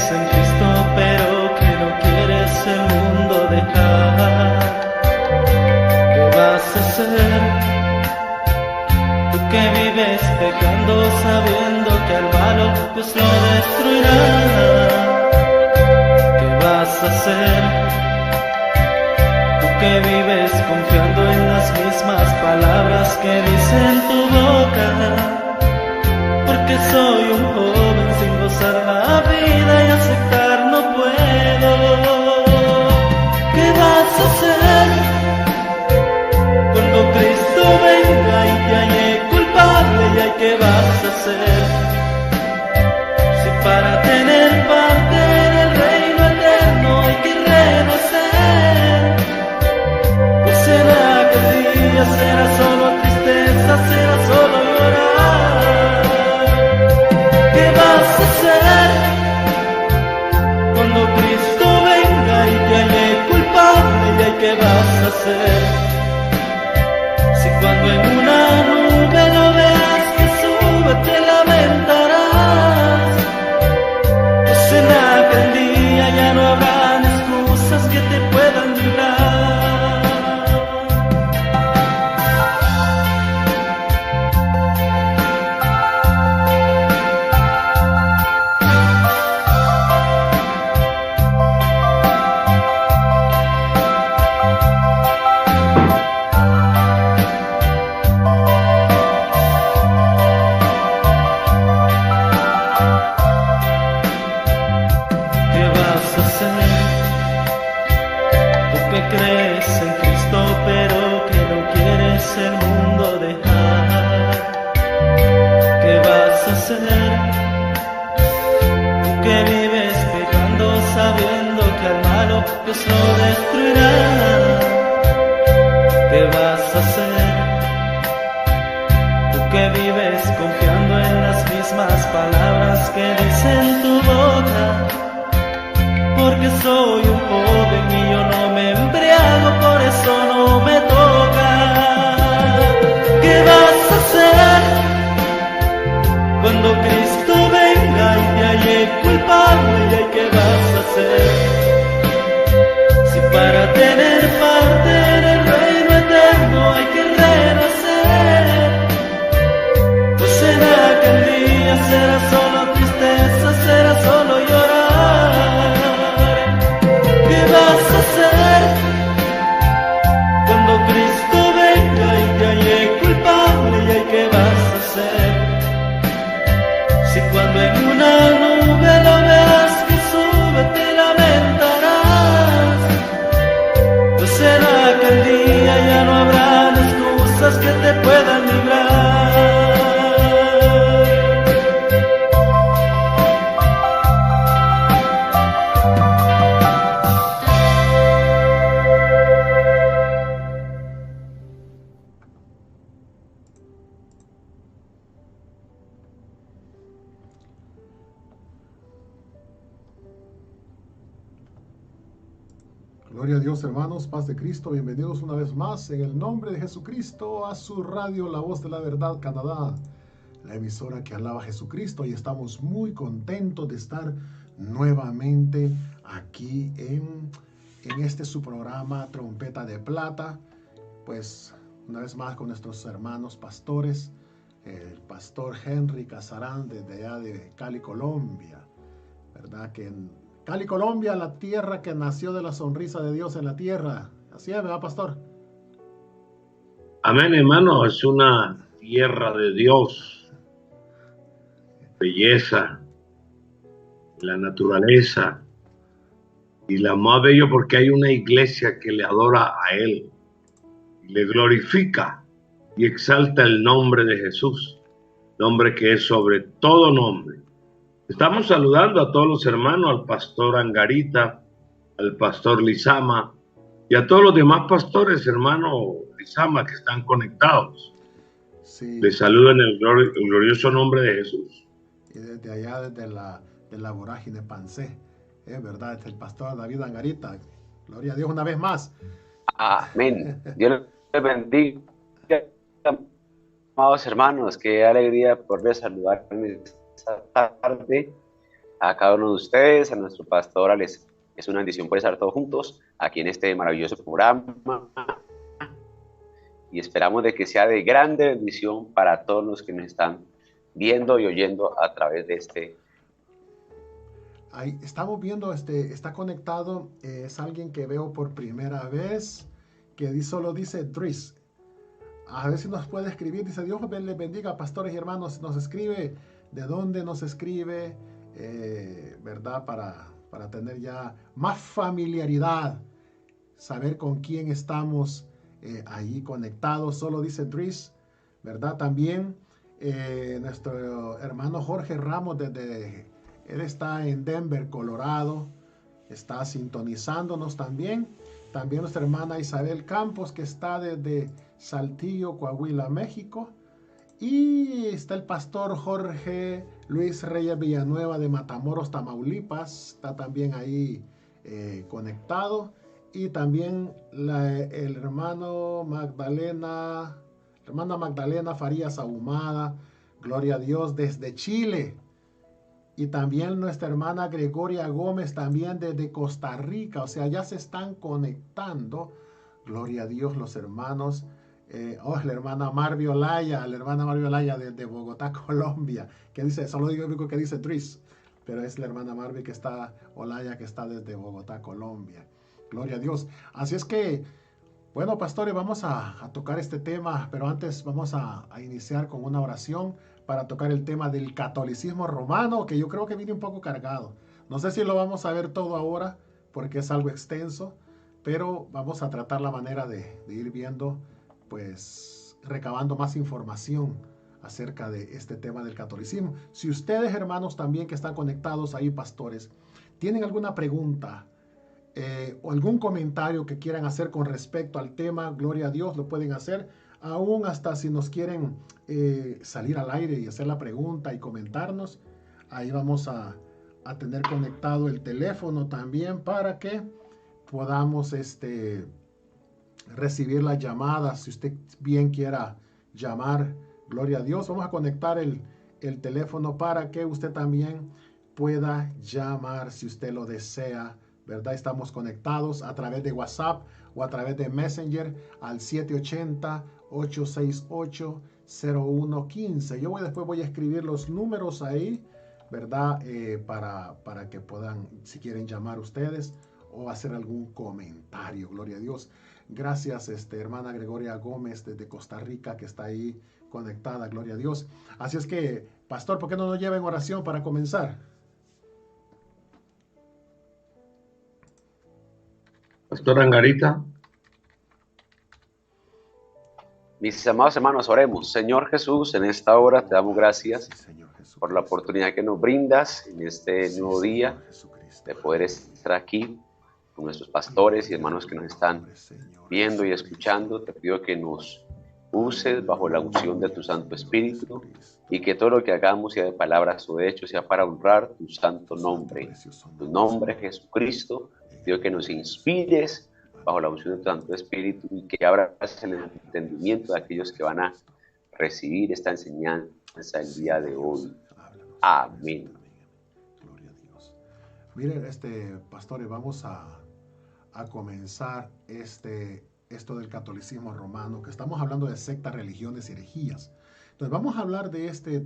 crees en Cristo pero que no quieres el mundo dejar, ¿qué vas a hacer? Tú que vives pecando sabiendo que al malo Dios lo destruirá, ¿qué vas a hacer? Tú que vives confiando en las mismas palabras que dicen tu boca, porque soy un joven sin gozar la vida y aceptar no puedo. ¿Qué vas a hacer cuando Cristo venga y te halle culpable? ¿Y qué vas a hacer? Si para tener parte en el reino eterno hay que renacer, pues será que el día será solo tristeza, será solo llorar. ¿Qué vas a hacer cuando Cristo venga y te halle culpable? ¿Y qué vas a hacer? Si cuando en una nube lo veas que sube te lamentarás, pues será que el día ya no habrán excusas que te puedan librar. Crees en Cristo pero que no quieres el mundo dejar, ¿qué vas a hacer? Tú que vives pecando sabiendo que al malo Dios lo destruirá, ¿qué vas a hacer? Tú que vives confiando en las mismas palabras que dicen tu boca, porque soy un joven y yo no me embriago, por eso no me toca. ¿Qué vas a hacer cuando Cristo venga y te halle culpable? ¿Y qué vas a hacer? Si para tener parte en el reino eterno hay que renacer, pues será que el día será solo tristeza, será solo llorar. ¿Qué vas a hacer cuando Cristo venga y te halle culpable? ¿Y qué vas a hacer? Si cuando en una nube lo veas que sube te lamentarás, pues será que el día ya no habrán excusas que te puedan librar. Gloria a Dios, hermanos, paz de Cristo, bienvenidos una vez más en el nombre de Jesucristo a su radio La Voz de la Verdad Canadá, la emisora que alaba a Jesucristo, y estamos muy contentos de estar nuevamente aquí en este su programa Trompeta de Plata, pues una vez más con nuestros hermanos pastores, el pastor Henry Casarán desde allá de Cali, Colombia, ¿verdad? Que en Cali, Colombia, la tierra que nació de la sonrisa de Dios en la tierra. Así es, ¿verdad, pastor? Amén, hermano. Es una tierra de Dios. Belleza, la naturaleza. Y la más bello porque hay una iglesia que le adora a Él. Y le glorifica y exalta el nombre de Jesús. Nombre que es sobre todo nombre. Estamos saludando a todos los hermanos, al pastor Angarita, al pastor Lizama y a todos los demás pastores, hermano Lizama, que están conectados. Sí. Les saludo en el glorioso nombre de Jesús. Y desde allá, desde la vorágine Pansé, es verdad, es el pastor David Angarita. Gloria a Dios una vez más. Amén. Dios les bendiga, amados hermanos. Qué alegría poder saludarles esta tarde a cada uno de ustedes, a nuestro pastor Alex. Es una bendición poder estar todos juntos aquí en este maravilloso programa. Y esperamos de que sea de grande bendición para todos los que nos están viendo y oyendo a través de este. Ahí estamos viendo, está conectado, es alguien que veo por primera vez, que solo dice Dries. A ver si nos puede escribir, dice Dios les bendiga, pastores y hermanos, nos escribe, de dónde nos escribe, ¿verdad? Para tener ya más familiaridad, saber con quién estamos ahí conectados, solo dice Dries, ¿verdad? También nuestro hermano Jorge Ramos él está en Denver, Colorado, está sintonizándonos también. También nuestra hermana Isabel Campos, que está desde Saltillo, Coahuila, México. Y está el pastor Jorge Luis Reyes Villanueva de Matamoros, Tamaulipas, está también ahí conectado. Y también el hermana Magdalena Farías Ahumada, gloria a Dios, desde Chile. Y también nuestra hermana Gregoria Gómez, también desde Costa Rica. O sea, ya se están conectando. Gloria a Dios, los hermanos. La hermana Marvi Olaya, desde Bogotá, Colombia. Que dice, solo digo que dice Tris. Pero es la hermana Marvi Olaya, que está desde Bogotá, Colombia. Gloria a Dios. Así es que, bueno, pastores, vamos a tocar este tema. Pero antes vamos a iniciar con una oración para tocar el tema del catolicismo romano, que yo creo que viene un poco cargado. No sé si lo vamos a ver todo ahora, porque es algo extenso, pero vamos a tratar la manera de ir viendo, pues, recabando más información acerca de este tema del catolicismo. Si ustedes, hermanos, también que están conectados ahí, pastores, tienen alguna pregunta o algún comentario que quieran hacer con respecto al tema, gloria a Dios, lo pueden hacer. Aún hasta si nos quieren salir al aire y hacer la pregunta y comentarnos, ahí vamos a tener conectado el teléfono también para que podamos recibir las llamadas. Si usted bien quiera llamar, gloria a Dios, vamos a conectar el teléfono para que usted también pueda llamar si usted lo desea, ¿verdad? Estamos conectados a través de WhatsApp o a través de Messenger al 780-868-0115. Yo después voy a escribir los números ahí, ¿verdad? Para que puedan, si quieren llamar ustedes o hacer algún comentario. Gloria a Dios. Gracias, hermana Gregoria Gómez desde Costa Rica, que está ahí conectada. Gloria a Dios. Así es que, pastor, ¿por qué no nos lleva en oración para comenzar? Pastor Angarita. Mis amados hermanos, oremos. Señor Jesús, en esta hora te damos gracias por la oportunidad que nos brindas en este nuevo día de poder estar aquí con nuestros pastores y hermanos que nos están viendo y escuchando. Te pido que nos uses bajo la unción de tu Santo Espíritu y que todo lo que hagamos, sea de palabras o de hechos, sea para honrar tu santo nombre. Tu nombre, Jesucristo. Pido que nos inspires bajo la unción de tu Santo Espíritu y que abras el entendimiento de aquellos que van a recibir esta enseñanza el día de hoy. Amén. Gloria a Dios. Miren, pastores, vamos a comenzar esto del catolicismo romano, que estamos hablando de sectas, religiones y herejías. Entonces vamos a hablar de este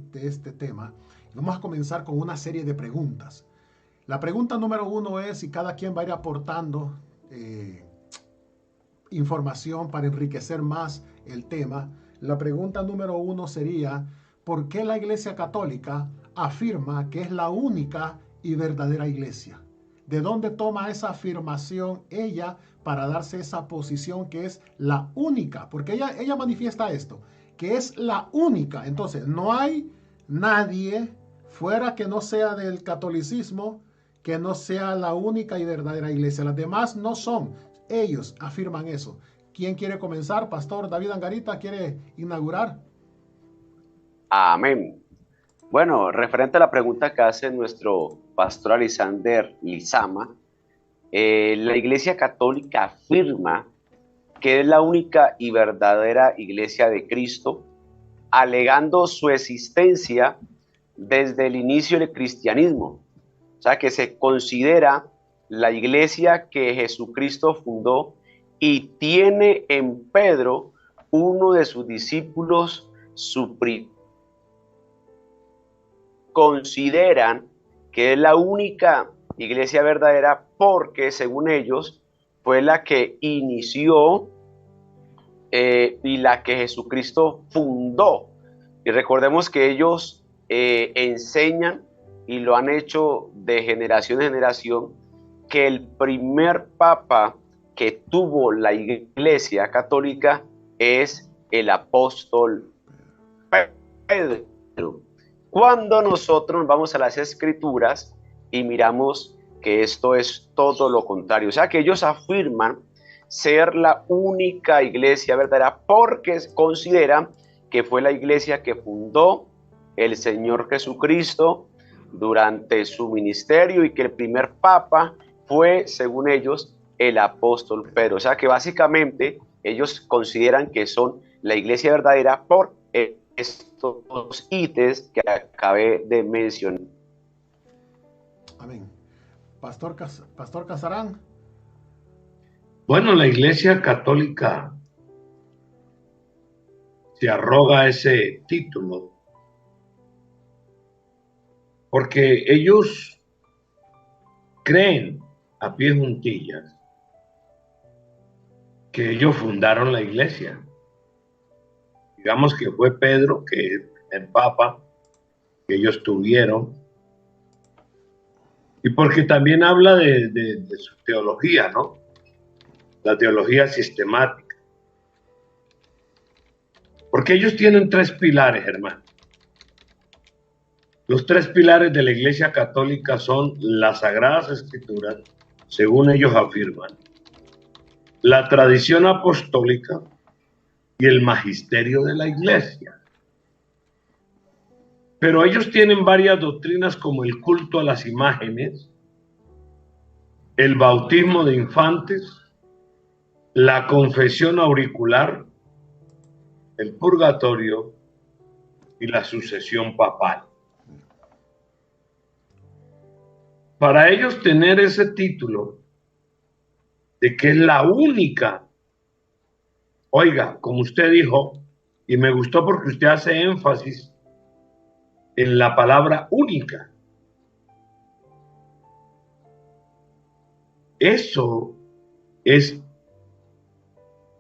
tema y vamos a comenzar con una serie de preguntas. La pregunta número 1 es, y cada quien va a ir aportando información para enriquecer más el tema. La pregunta número 1 sería, ¿por qué la Iglesia Católica afirma que es la única y verdadera iglesia? ¿De dónde toma esa afirmación ella para darse esa posición que es la única? Porque ella manifiesta esto, que es la única. Entonces, no hay nadie fuera que no sea del catolicismo, que no sea la única y verdadera iglesia. Las demás no son. Ellos afirman eso. ¿Quién quiere comenzar? Pastor David Angarita, ¿quiere inaugurar? Amén. Bueno, referente a la pregunta que hace nuestro pastor Alisander Lizama, la Iglesia Católica afirma que es la única y verdadera iglesia de Cristo, alegando su existencia desde el inicio del cristianismo. O sea, que se considera la iglesia que Jesucristo fundó y tiene en Pedro uno de sus discípulos consideran que es la única iglesia verdadera porque, según ellos, fue la que inició y la que Jesucristo fundó. Y recordemos que ellos enseñan y lo han hecho de generación en generación, que el primer papa que tuvo la iglesia católica es el apóstol Pedro. Cuando nosotros vamos a las escrituras y miramos que esto es todo lo contrario, o sea que ellos afirman ser la única iglesia verdadera porque consideran que fue la iglesia que fundó el Señor Jesucristo durante su ministerio y que el primer papa fue, según ellos, el apóstol Pedro. O sea que básicamente ellos consideran que son la iglesia verdadera por estos ítems que acabé de mencionar. Amén. Pastor Casarán. Bueno, la Iglesia Católica se arroga ese título porque ellos creen a pie juntillas que ellos fundaron la iglesia. Digamos que fue Pedro, que es el papa que ellos tuvieron, y porque también habla de su teología, ¿no? La teología sistemática. Porque ellos tienen tres pilares, hermano. Los tres pilares de la Iglesia Católica son las Sagradas Escrituras, según ellos afirman, la tradición apostólica y el magisterio de la Iglesia. Pero ellos tienen varias doctrinas como el culto a las imágenes, el bautismo de infantes, la confesión auricular, el purgatorio y la sucesión papal. Para ellos tener ese título de que es la única, oiga, como usted dijo, y me gustó porque usted hace énfasis en la palabra única. Eso es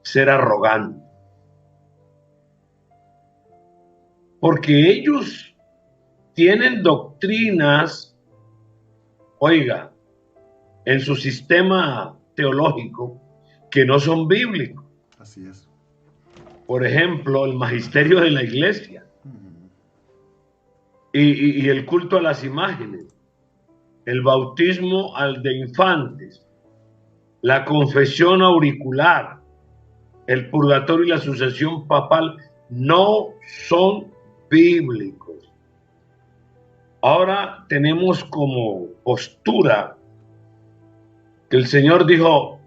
ser arrogante. Porque ellos tienen doctrinas, oiga, en su sistema teológico que no son bíblicos. Así es. Por ejemplo, el magisterio de la iglesia y el culto a las imágenes, el bautismo de infantes, la confesión auricular, el purgatorio y la sucesión papal no son bíblicos. Ahora tenemos como postura que el Señor dijo: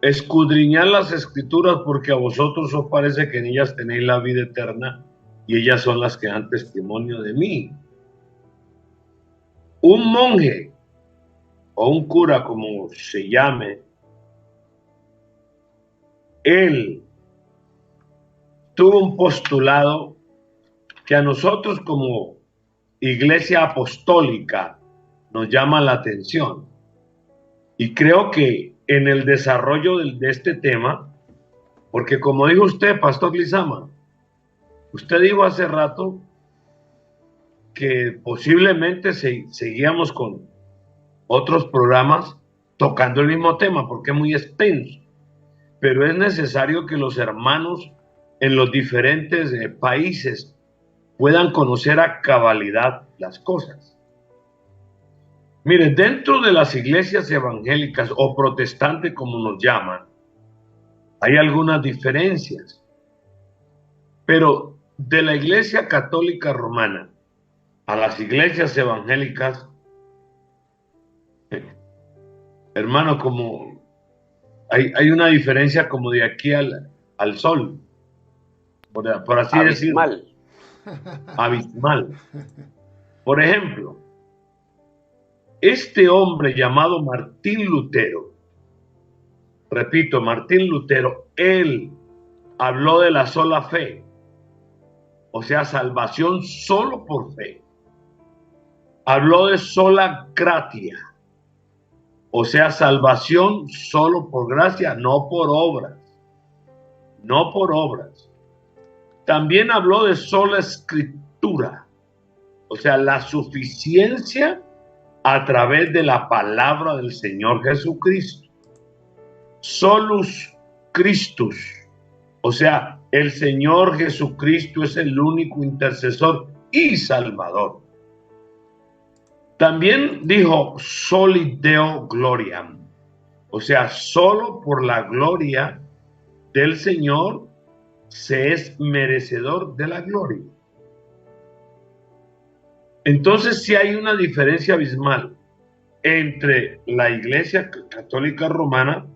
escudriñad las escrituras porque a vosotros os parece que en ellas tenéis la vida eterna y ellas son las que dan testimonio de mí. Un monje o un cura, como se llame, él tuvo un postulado que a nosotros como iglesia apostólica nos llama la atención. Y creo que en el desarrollo de este tema, porque como dijo usted, Pastor Lizama, usted dijo hace rato que posiblemente seguíamos con otros programas tocando el mismo tema, porque es muy extenso. Pero es necesario que los hermanos en los diferentes países puedan conocer a cabalidad las cosas. Mire, dentro de las iglesias evangélicas o protestantes, como nos llaman, hay algunas diferencias. Pero de la iglesia católica romana a las iglesias evangélicas, hermano, como hay una diferencia como de aquí al sol, por así decirlo. Abismal. Por ejemplo, este hombre llamado Martín Lutero, repito, Martín Lutero, él habló de la sola fe, o sea, salvación solo por fe. Habló de sola gratia, o sea, salvación solo por gracia, no por obras. No por obras. También habló de sola escritura, o sea, la suficiencia a través de la palabra del Señor Jesucristo. Solus Christus, o sea, el Señor Jesucristo es el único intercesor y salvador. También dijo soli Deo gloriam, o sea, solo por la gloria del Señor se es merecedor de la gloria. Entonces sí hay una diferencia abismal entre la Iglesia Católica Romana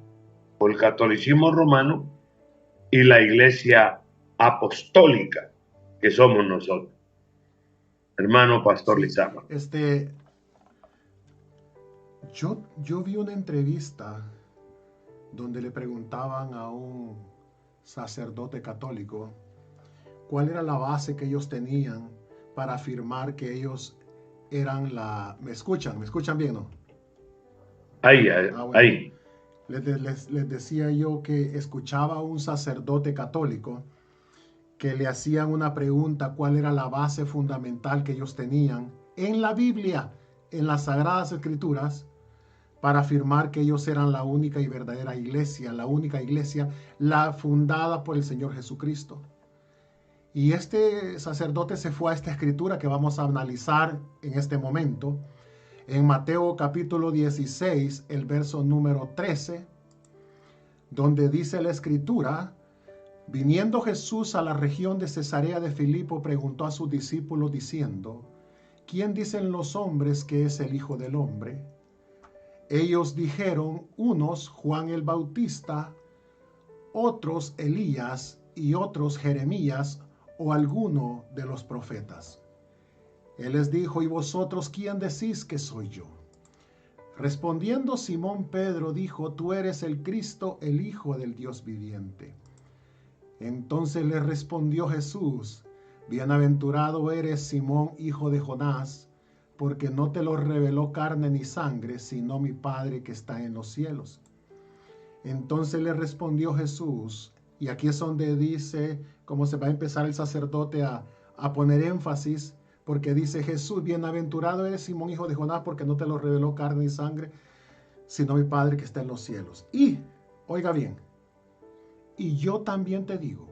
o el catolicismo romano y la Iglesia Apostólica que somos nosotros. Hermano Pastor Lizama. Yo vi una entrevista donde le preguntaban a un sacerdote católico cuál era la base que ellos tenían para afirmar que ellos eran la... ¿Me escuchan bien, no? Ahí. Les decía yo que escuchaba a un sacerdote católico que le hacían una pregunta, cuál era la base fundamental que ellos tenían en la Biblia, en las Sagradas Escrituras, para afirmar que ellos eran la única y verdadera iglesia, la fundada por el Señor Jesucristo. Y este sacerdote se fue a esta escritura que vamos a analizar en este momento, en Mateo capítulo 16, el verso número 13, donde dice la escritura: viniendo Jesús a la región de Cesarea de Filipo, preguntó a sus discípulos diciendo: ¿quién dicen los hombres que es el Hijo del Hombre? Ellos dijeron, unos Juan el Bautista, otros Elías y otros Jeremías o alguno de los profetas. Él les dijo: ¿y vosotros quién decís que soy yo? Respondiendo Simón Pedro dijo: tú eres el Cristo, el Hijo del Dios viviente. Entonces le respondió Jesús: bienaventurado eres, Simón, hijo de Jonás, porque no te lo reveló carne ni sangre, sino mi Padre que está en los cielos. Entonces le respondió Jesús, y aquí es donde dice, cómo se va a empezar el sacerdote a poner énfasis, porque dice Jesús: bienaventurado eres, Simón, hijo de Jonás, porque no te lo reveló carne ni sangre, sino mi Padre que está en los cielos. Y, oiga bien, y yo también te digo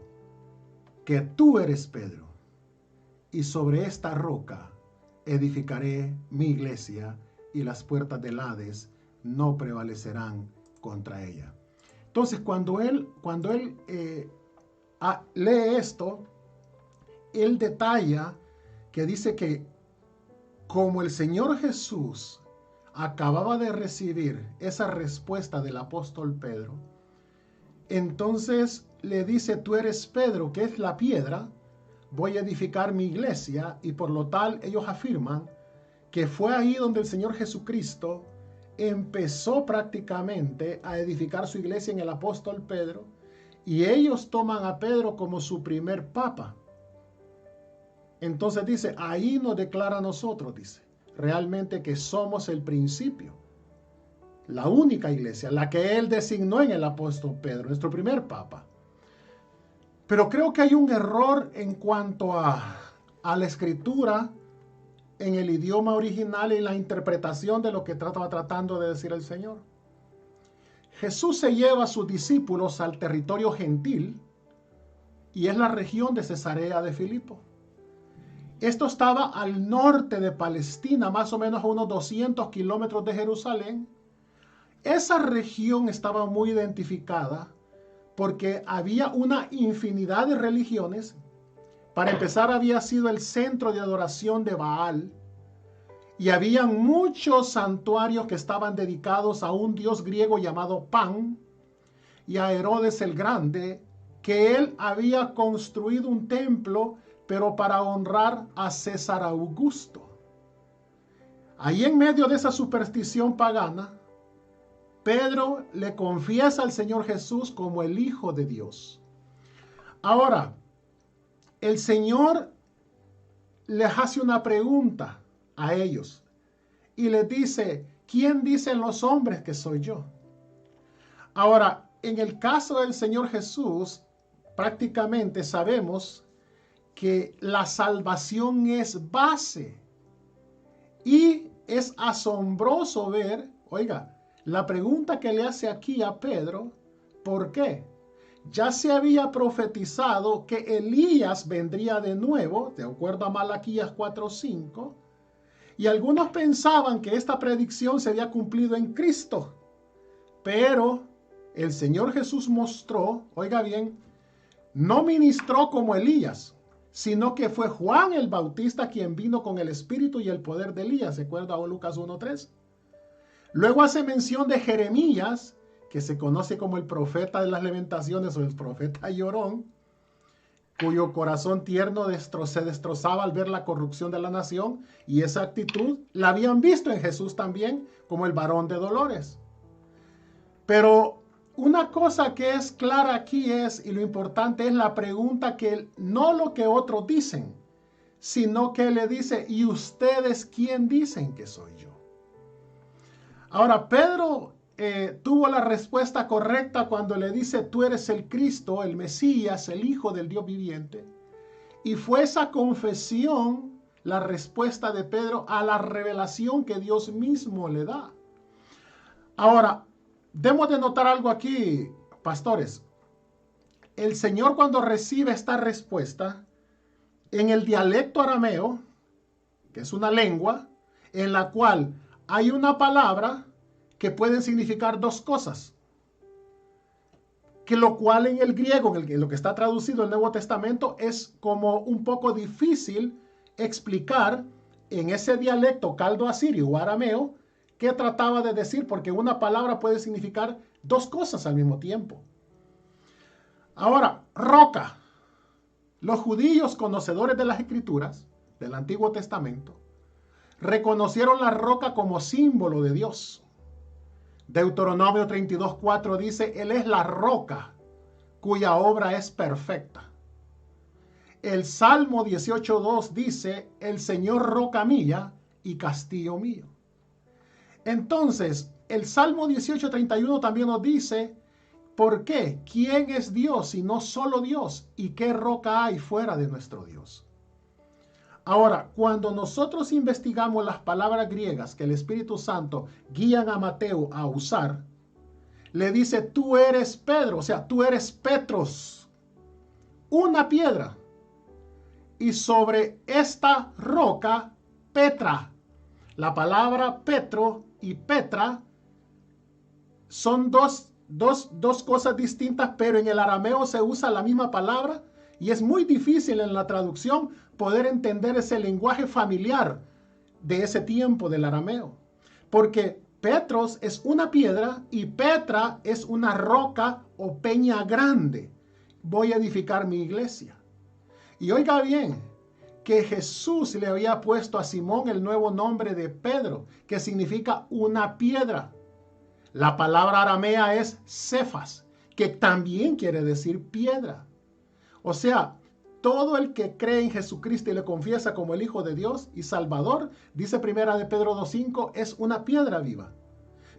que tú eres Pedro, y sobre esta roca edificaré mi iglesia, y las puertas del Hades no prevalecerán contra ella. Entonces, cuando él lee esto, él detalla que dice que como el Señor Jesús acababa de recibir esa respuesta del apóstol Pedro, entonces le dice: tú eres Pedro, que es la piedra, voy a edificar mi iglesia. Y por lo tal ellos afirman que fue ahí donde el Señor Jesucristo empezó prácticamente a edificar su iglesia, en el apóstol Pedro, y ellos toman a Pedro como su primer papa. Entonces dice, ahí nos declara a nosotros, dice, realmente que somos el principio, la única iglesia, la que él designó en el apóstol Pedro, nuestro primer papa. Pero creo que hay un error en cuanto a la escritura, en el idioma original y la interpretación de lo que estaba tratando de decir el Señor. Jesús se lleva a sus discípulos al territorio gentil, y es la región de Cesarea de Filipo. Esto estaba al norte de Palestina, más o menos a unos 200 kilómetros de Jerusalén. Esa región estaba muy identificada porque había una infinidad de religiones. Para empezar, había sido el centro de adoración de Baal, y había muchos santuarios que estaban dedicados a un dios griego llamado Pan y a Herodes el Grande, que él había construido un templo, pero para honrar a César Augusto. Ahí en medio de esa superstición pagana, Pedro le confiesa al Señor Jesús como el Hijo de Dios. Ahora, el Señor les hace una pregunta a ellos y les dice, ¿quién dicen los hombres que soy yo? Ahora, en el caso del Señor Jesús, prácticamente sabemos que la salvación es base. Y es asombroso ver, oiga, la pregunta que le hace aquí a Pedro, ¿por qué? Ya se había profetizado que Elías vendría de nuevo, de acuerdo a Malaquías 4:5, y algunos pensaban que esta predicción se había cumplido en Cristo. Pero el Señor Jesús mostró, oiga bien, no ministró como Elías, sino que fue Juan el Bautista quien vino con el espíritu y el poder de Elías, ¿se acuerda a Lucas 1:3? Luego hace mención de Jeremías, que se conoce como el profeta de las lamentaciones o el profeta llorón, cuyo corazón tierno se destrozaba al ver la corrupción de la nación, y esa actitud la habían visto en Jesús también como el varón de dolores. Pero una cosa que es clara aquí es, y lo importante es la pregunta que, no lo que otros dicen, sino que le dice, ¿y ustedes quién dicen que soy yo? Ahora, Pedro tuvo la respuesta correcta cuando le dice, tú eres el Cristo, el Mesías, el Hijo del Dios viviente. Y fue esa confesión la respuesta de Pedro a la revelación que Dios mismo le da. Ahora, debemos de notar algo aquí, pastores. El Señor, cuando recibe esta respuesta, en el dialecto arameo, que es una lengua, en la cual hay una palabra que puede significar dos cosas, que lo cual en el griego, en lo que está traducido en el Nuevo Testamento, es como un poco difícil explicar en ese dialecto caldo asirio o arameo qué trataba de decir, porque una palabra puede significar dos cosas al mismo tiempo. Ahora, roca. Los judíos conocedores de las Escrituras del Antiguo Testamento reconocieron la roca como símbolo de Dios. Deuteronomio 32:4 dice, Él es la roca cuya obra es perfecta. El Salmo 18:2 dice, el Señor roca mía y castillo mío. Entonces, el Salmo 18:31 también nos dice, ¿por qué? ¿Quién es Dios si no solo Dios? ¿Y qué roca hay fuera de nuestro Dios? Ahora, cuando nosotros investigamos las palabras griegas que el Espíritu Santo guían a Mateo a usar, le dice, tú eres Pedro, o sea, tú eres Petros, una piedra. Y sobre esta roca, Petra. La palabra Petro y Petra son dos cosas distintas, pero en el arameo se usa la misma palabra y es muy difícil en la traducción poder entender ese lenguaje familiar de ese tiempo del arameo. Porque Petros es una piedra y Petra es una roca o peña grande. Voy a edificar mi iglesia. Y oiga bien, que Jesús le había puesto a Simón el nuevo nombre de Pedro, que significa una piedra. La palabra aramea es Cefas, que también quiere decir piedra. O sea, todo el que cree en Jesucristo y le confiesa como el Hijo de Dios y Salvador, dice primera de Pedro 2:5, es una piedra viva.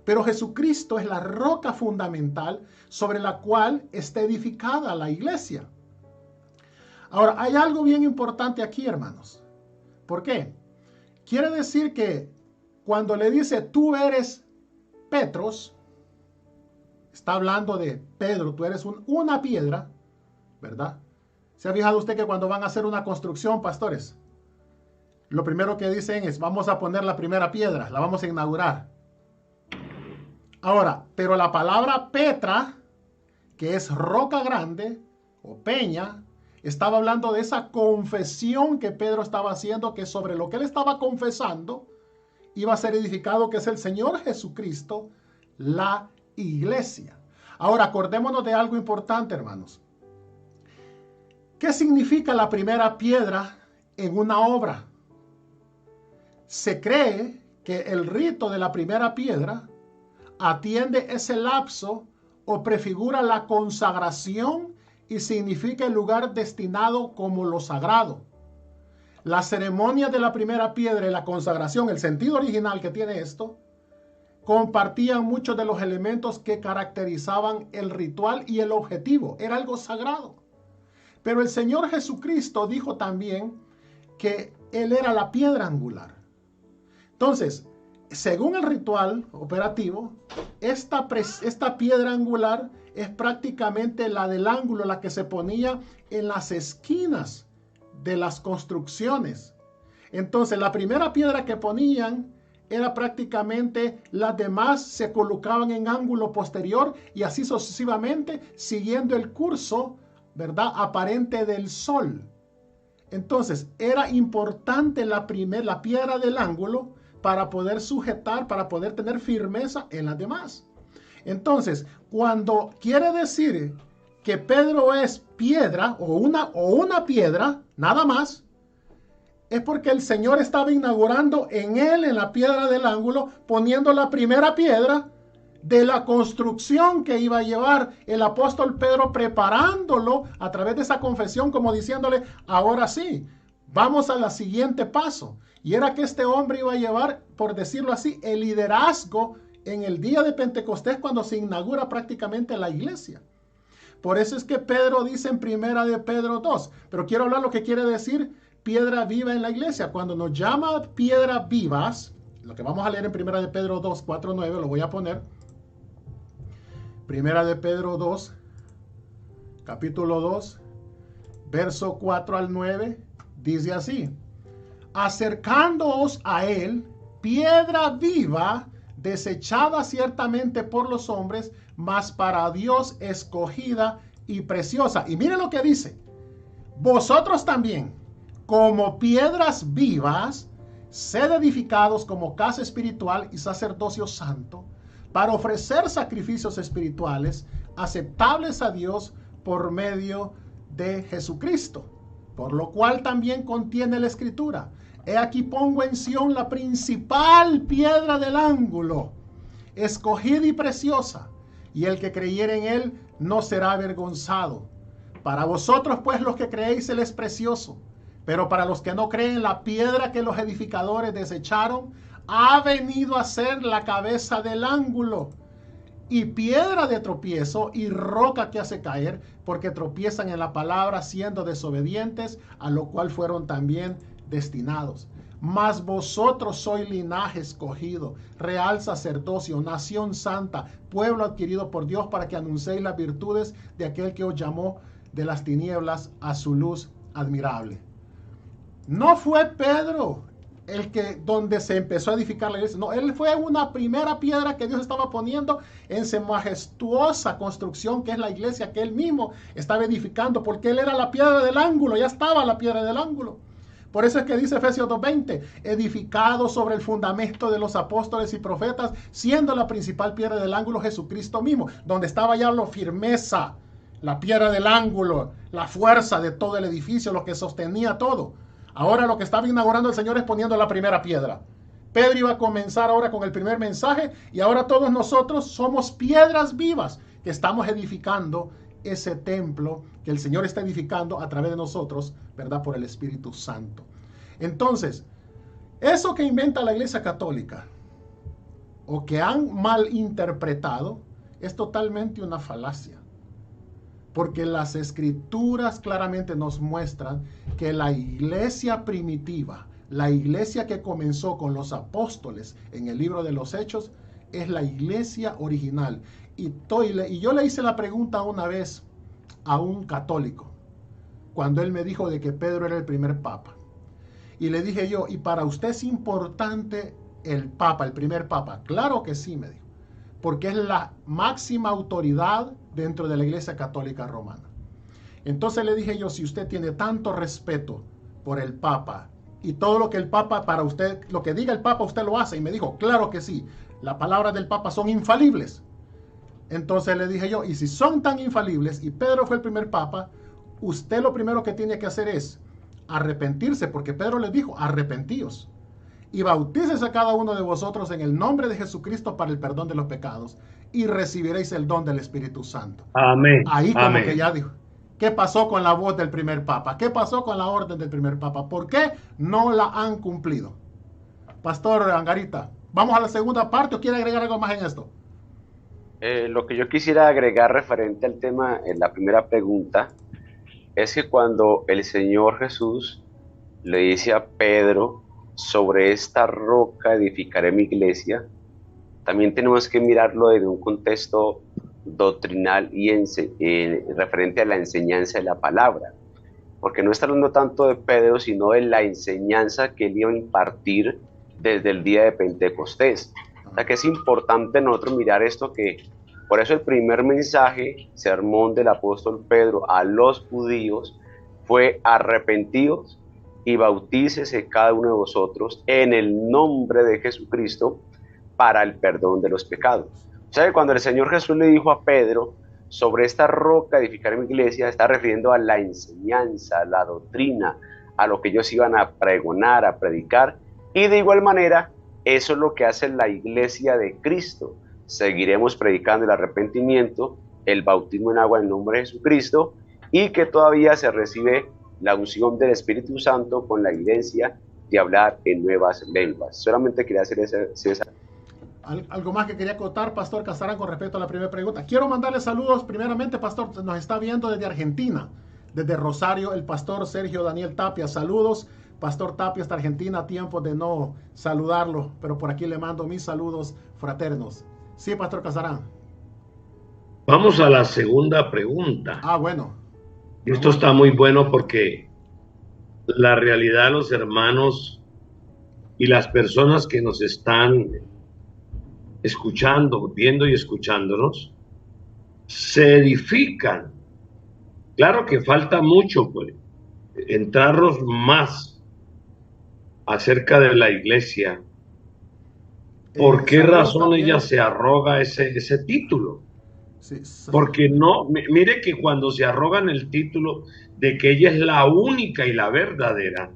Pero Jesucristo es la roca fundamental sobre la cual está edificada la iglesia. Ahora, hay algo bien importante aquí, hermanos. ¿Por qué? Quiere decir que cuando le dice, tú eres Petros, está hablando de Pedro, tú eres una piedra, ¿verdad? ¿Se ha fijado usted que cuando van a hacer una construcción, pastores, lo primero que dicen es, vamos a poner la primera piedra, la vamos a inaugurar? Ahora, pero la palabra Petra, que es roca grande o peña, estaba hablando de esa confesión que Pedro estaba haciendo, que sobre lo que él estaba confesando iba a ser edificado, que es el Señor Jesucristo, la iglesia. Ahora, acordémonos de algo importante, hermanos. ¿Qué significa la primera piedra en una obra? Se cree que el rito de la primera piedra atiende ese lapso o prefigura la consagración y significa el lugar destinado como lo sagrado. La ceremonia de la primera piedra y la consagración, el sentido original que tiene esto, compartían muchos de los elementos que caracterizaban el ritual y el objetivo. Era algo sagrado. Pero el Señor Jesucristo dijo también que Él era la piedra angular. Entonces, según el ritual operativo, esta piedra angular es prácticamente la del ángulo, la que se ponía en las esquinas de las construcciones. Entonces, la primera piedra que ponían era prácticamente, las demás se colocaban en ángulo posterior y así sucesivamente, siguiendo el curso, ¿verdad?, aparente del sol. Entonces, era importante la piedra del ángulo para poder sujetar, para poder tener firmeza en las demás. Entonces, cuando quiere decir que Pedro es piedra o una piedra, nada más, es porque el Señor estaba inaugurando en él, en la piedra del ángulo, poniendo la primera piedra de la construcción que iba a llevar el apóstol Pedro, preparándolo a través de esa confesión, como diciéndole, ahora sí, vamos al siguiente paso. Y era que este hombre iba a llevar, por decirlo así, el liderazgo en el día de Pentecostés, cuando se inaugura prácticamente la iglesia. Por eso es que Pedro dice en primera de Pedro 2, pero quiero hablar lo que quiere decir piedra viva en la iglesia. Cuando nos llama piedras vivas, lo que vamos a leer en primera de Pedro 2, 4, 9, lo voy a poner. Primera de Pedro 2, capítulo 2, verso 4 al 9, dice así: acercándoos a él, piedra viva, desechada ciertamente por los hombres, mas para Dios escogida y preciosa. Y miren lo que dice: vosotros también, como piedras vivas, sed edificados como casa espiritual y sacerdocio santo, para ofrecer sacrificios espirituales aceptables a Dios por medio de Jesucristo. Por lo cual también contiene la Escritura: he aquí pongo en Sión la principal piedra del ángulo, escogida y preciosa, y el que creyere en él no será avergonzado. Para vosotros pues los que creéis, él es precioso, pero para los que no creen, la piedra que los edificadores desecharon ha venido a ser la cabeza del ángulo, y piedra de tropiezo y roca que hace caer, porque tropiezan en la palabra, siendo desobedientes, a lo cual fueron también destinados. Mas vosotros sois linaje escogido, real sacerdocio, nación santa, pueblo adquirido por Dios, para que anunciéis las virtudes de aquel que os llamó de las tinieblas a su luz admirable. No fue Pedro donde se empezó a edificar la iglesia. No, él fue una primera piedra que Dios estaba poniendo en su majestuosa construcción, que es la iglesia que él mismo estaba edificando, porque él era la piedra del ángulo, ya estaba la piedra del ángulo. Por eso es que dice Efesios 2:20, edificado sobre el fundamento de los apóstoles y profetas, siendo la principal piedra del ángulo Jesucristo mismo, donde estaba ya la firmeza, la piedra del ángulo, la fuerza de todo el edificio, lo que sostenía todo. Ahora lo que estaba inaugurando el Señor es poniendo la primera piedra. Pedro iba a comenzar ahora con el primer mensaje, y ahora todos nosotros somos piedras vivas que estamos edificando ese templo que el Señor está edificando a través de nosotros, ¿verdad?, por el Espíritu Santo. Entonces, eso que inventa la Iglesia Católica, o que han malinterpretado, es totalmente una falacia. Porque las Escrituras claramente nos muestran que la iglesia primitiva, la iglesia que comenzó con los apóstoles en el libro de los Hechos, es la iglesia original. Y yo le hice la pregunta una vez a un católico, cuando él me dijo de que Pedro era el primer papa. Y le dije yo, ¿y para usted es importante el papa, el primer papa? Claro que sí, me dijo, porque es la máxima autoridad dentro de la Iglesia Católica Romana. Entonces le dije yo, si usted tiene tanto respeto por el Papa y todo lo que el Papa, para usted, lo que diga el Papa, usted lo hace. Y me dijo, claro que sí, las palabras del Papa son infalibles. Entonces le dije yo, y si son tan infalibles, y Pedro fue el primer Papa, usted lo primero que tiene que hacer es arrepentirse, porque Pedro les dijo, arrepentíos. y bautícese cada uno de vosotros en el nombre de Jesucristo para el perdón de los pecados y recibiréis el don del Espíritu Santo. Amén. Ahí como Amén. que ya dijo, ¿qué pasó con la voz del primer papa? ¿Qué pasó con la orden del primer papa? ¿Por qué no la han cumplido? Pastor Angarita, ¿vamos a la segunda parte o quiere agregar algo más en esto? Lo que yo quisiera agregar referente al tema en la primera pregunta es que cuando el Señor Jesús le dice a Pedro, sobre esta roca edificaré mi iglesia, también tenemos que mirarlo desde un contexto doctrinal y referente a la enseñanza de la palabra, porque no está hablando tanto de Pedro, sino de la enseñanza que él iba a impartir desde el día de Pentecostés. O sea que es importante nosotros mirar esto, que por eso el primer mensaje, sermón del apóstol Pedro a los judíos fue: arrepentidos y bautícese cada uno de vosotros en el nombre de Jesucristo para el perdón de los pecados. O sea que cuando el Señor Jesús le dijo a Pedro, sobre esta roca edificaré mi iglesia, está refiriendo a la enseñanza, a la doctrina, a lo que ellos iban a pregonar, a predicar, y de igual manera, eso es lo que hace la iglesia de Cristo. Seguiremos predicando el arrepentimiento, el bautismo en agua en nombre de Jesucristo, y que todavía se recibe la unción del Espíritu Santo con la evidencia de hablar en nuevas lenguas. Solamente quería hacer esa. Algo más que quería acotar, Pastor Casarán, con respecto a la primera pregunta. Quiero mandarle saludos primeramente, Pastor, nos está viendo desde Argentina, desde Rosario, el Pastor Sergio Daniel Tapia. Saludos, Pastor Tapia, hasta Argentina, tiempo de no saludarlo, pero por aquí le mando mis saludos fraternos. Sí, Pastor Casarán. Vamos a la segunda pregunta. Bueno. Y esto está muy bueno porque la realidad de los hermanos y las personas que nos están escuchando, viendo y escuchándonos, se edifican. Claro que falta mucho, pues, entrarnos más acerca de la iglesia. ¿Por qué razón ella se arroga ese título? Sí. Porque no, mire que cuando se arrogan el título de que ella es la única y la verdadera,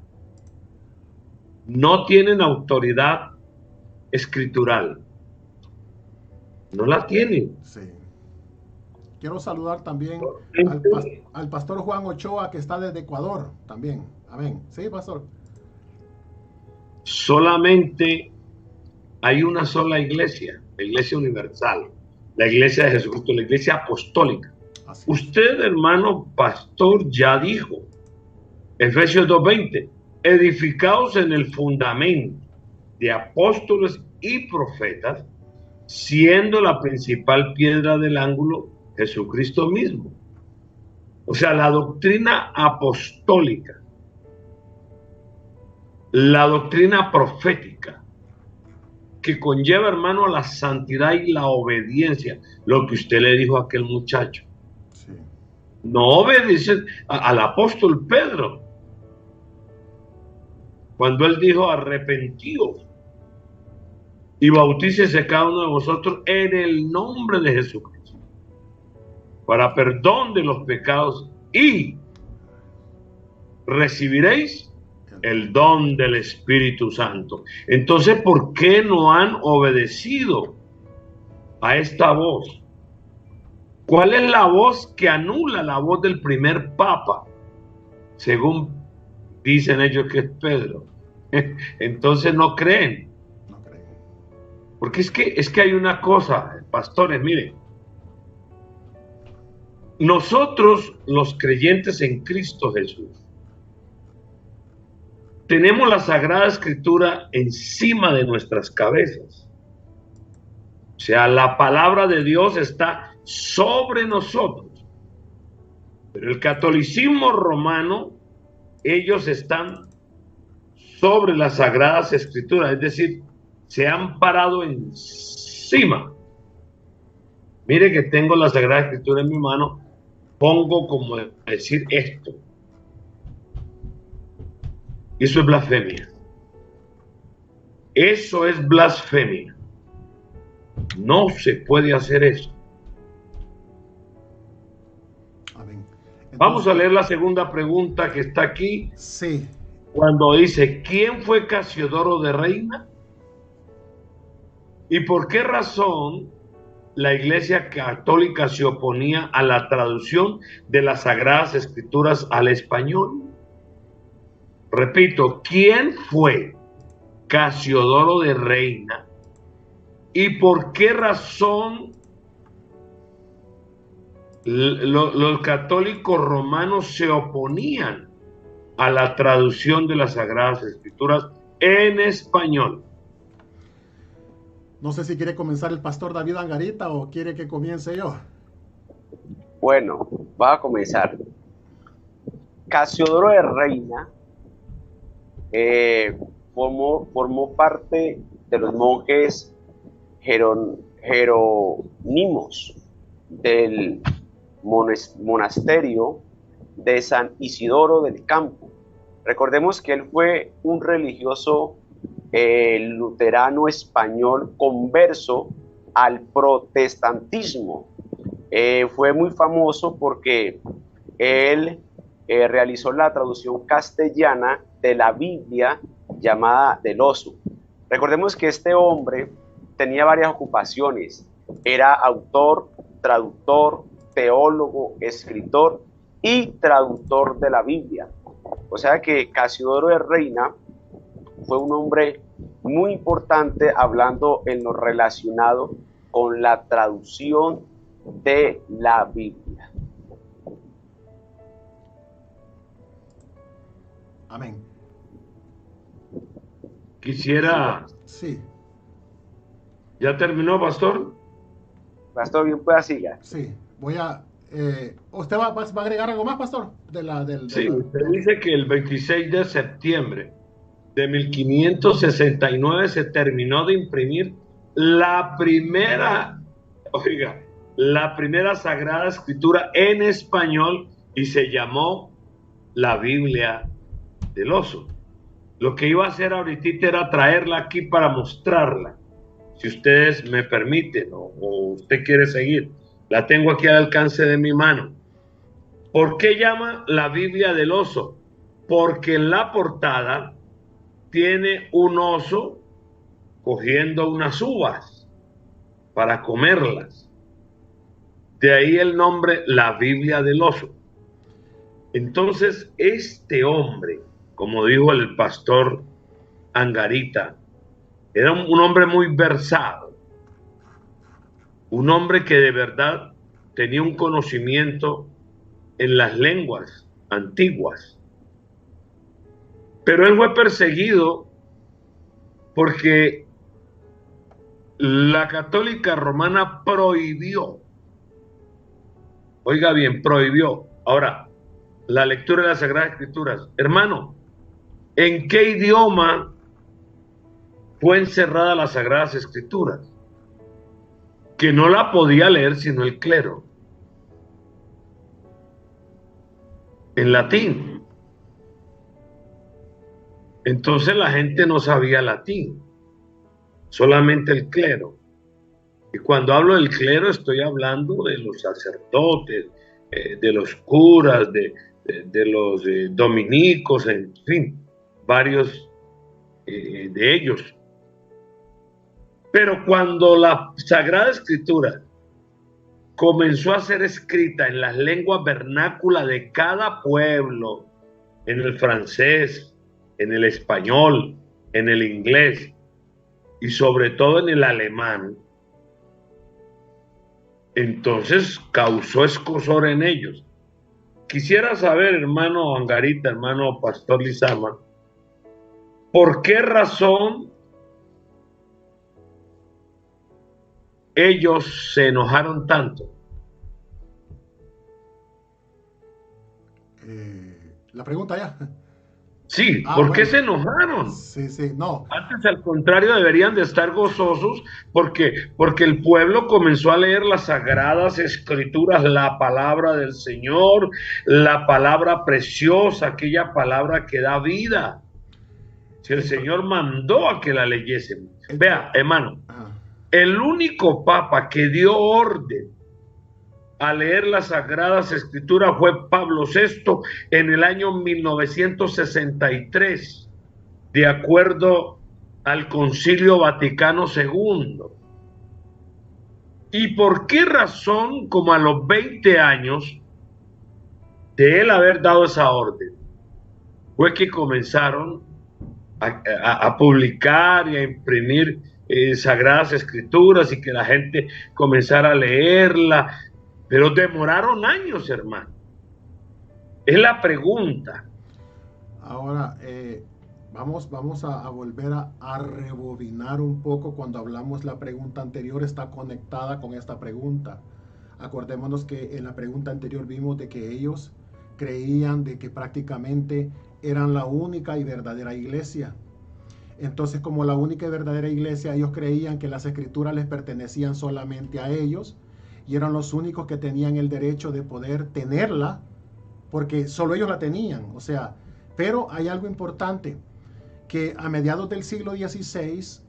no tienen autoridad escritural. No la tienen. Sí. Quiero saludar también al pastor Juan Ochoa, que está desde Ecuador también. Amén. Sí, pastor. Solamente hay una sola iglesia, la iglesia universal, la iglesia de Jesucristo, la iglesia apostólica. Usted, hermano pastor, ya dijo, Efesios 2:20, edificaos en el fundamento de apóstoles y profetas, siendo la principal piedra del ángulo Jesucristo mismo. O sea, la doctrina apostólica, la doctrina profética, que conlleva, hermano, la santidad y la obediencia, lo que usted le dijo a aquel muchacho. Sí. No obedece al apóstol Pedro cuando él dijo: arrepentíos y bautícese cada uno de vosotros en el nombre de Jesucristo para perdón de los pecados y recibiréis el don del Espíritu Santo. Entonces, ¿por qué no han obedecido a esta voz? ¿Cuál es la voz que anula la voz del primer papa? Según dicen ellos que es Pedro. Entonces no creen. Porque es que hay una cosa, pastores, miren. Nosotros, los creyentes en Cristo Jesús, tenemos la Sagrada Escritura encima de nuestras cabezas. O sea, la palabra de Dios está sobre nosotros. Pero el catolicismo romano, ellos están sobre las Sagradas Escrituras, es decir, se han parado encima. Mire que tengo la Sagrada Escritura en mi mano, pongo como decir esto. Eso es blasfemia. Eso es blasfemia. No se puede hacer eso. Amén. Entonces, vamos a leer la segunda pregunta que está aquí. Sí. cuando dice, ¿quién fue Casiodoro de Reina? ¿Y por qué razón la Iglesia Católica se oponía a la traducción de las Sagradas Escrituras al español? Repito, ¿quién fue Casiodoro de Reina? ¿Y por qué razón los católicos romanos se oponían a la traducción de las Sagradas Escrituras en español? No sé si quiere comenzar el pastor David Angarita o quiere que comience yo. Bueno, va a comenzar. Casiodoro de Reina formó parte de los monjes jerónimos del monasterio de San Isidoro del Campo. Recordemos que él fue un religioso luterano español converso al protestantismo. Fue muy famoso porque él realizó la traducción castellana de la Biblia llamada del Oso. Recordemos que este hombre tenía varias ocupaciones. Era autor, traductor, teólogo, escritor y traductor de la Biblia. O sea que Casiodoro de Reina fue un hombre muy importante hablando en lo relacionado con la traducción de la Biblia. Amén. Quisiera... Sí. ¿Ya terminó, pastor? Pastor, bien pueda siga. Sí, voy a... ¿Usted va a agregar algo más, pastor? Sí, usted dice que el 26 de septiembre de 1569 se terminó de imprimir la primera Sagrada Escritura en español y se llamó la Biblia del Oso. Lo que iba a hacer ahorita era traerla aquí para mostrarla. Si ustedes me permiten o usted quiere seguir, la tengo aquí al alcance de mi mano. ¿Por qué llama la Biblia del Oso? Porque en la portada tiene un oso cogiendo unas uvas para comerlas. De ahí el nombre, la Biblia del Oso. Entonces, este hombre, como dijo el pastor Angarita, era un hombre muy versado, un hombre que de verdad tenía un conocimiento en las lenguas antiguas. Pero él fue perseguido porque la Católica Romana prohibió, oiga bien, prohibió, ahora, la lectura de las Sagradas Escrituras. Hermano, ¿en qué idioma fue encerrada las Sagradas Escrituras? Que no la podía leer sino el clero. En latín. Entonces la gente no sabía latín, solamente el clero. Y cuando hablo del clero estoy hablando de los sacerdotes, de los curas, de los dominicos, en fin, varios de ellos. Pero cuando la Sagrada Escritura comenzó a ser escrita en las lenguas vernáculas de cada pueblo, en el francés, en el español, en el inglés y sobre todo en el alemán, entonces causó escozor en ellos. Quisiera saber, hermano Angarita, hermano Pastor Lizama, ¿por qué razón ellos se enojaron tanto? La pregunta ya. Sí, ¿por qué se enojaron? Sí, no. Antes, al contrario, deberían de estar gozosos porque el pueblo comenzó a leer las Sagradas Escrituras, la palabra del Señor, la palabra preciosa, aquella palabra que da vida. Si el Señor mandó a que la leyesen. Vea, hermano, el único papa que dio orden a leer las Sagradas Escrituras fue Pablo VI en el año 1963, de acuerdo al Concilio Vaticano II. ¿Y por qué razón, como a los 20 años de él haber dado esa orden, fue que comenzaron a publicar y a imprimir Sagradas Escrituras y que la gente comenzara a leerla? Pero demoraron años, hermano. Es la pregunta. Ahora, vamos a volver a rebobinar un poco. Cuando hablamos, la pregunta anterior está conectada con esta pregunta. Acordémonos que en la pregunta anterior vimos de que ellos creían de que prácticamente eran la única y verdadera iglesia. Entonces, como la única y verdadera iglesia, ellos creían que las escrituras les pertenecían solamente a ellos y eran los únicos que tenían el derecho de poder tenerla, porque solo ellos la tenían. O sea, pero hay algo importante, que a mediados del siglo XVI,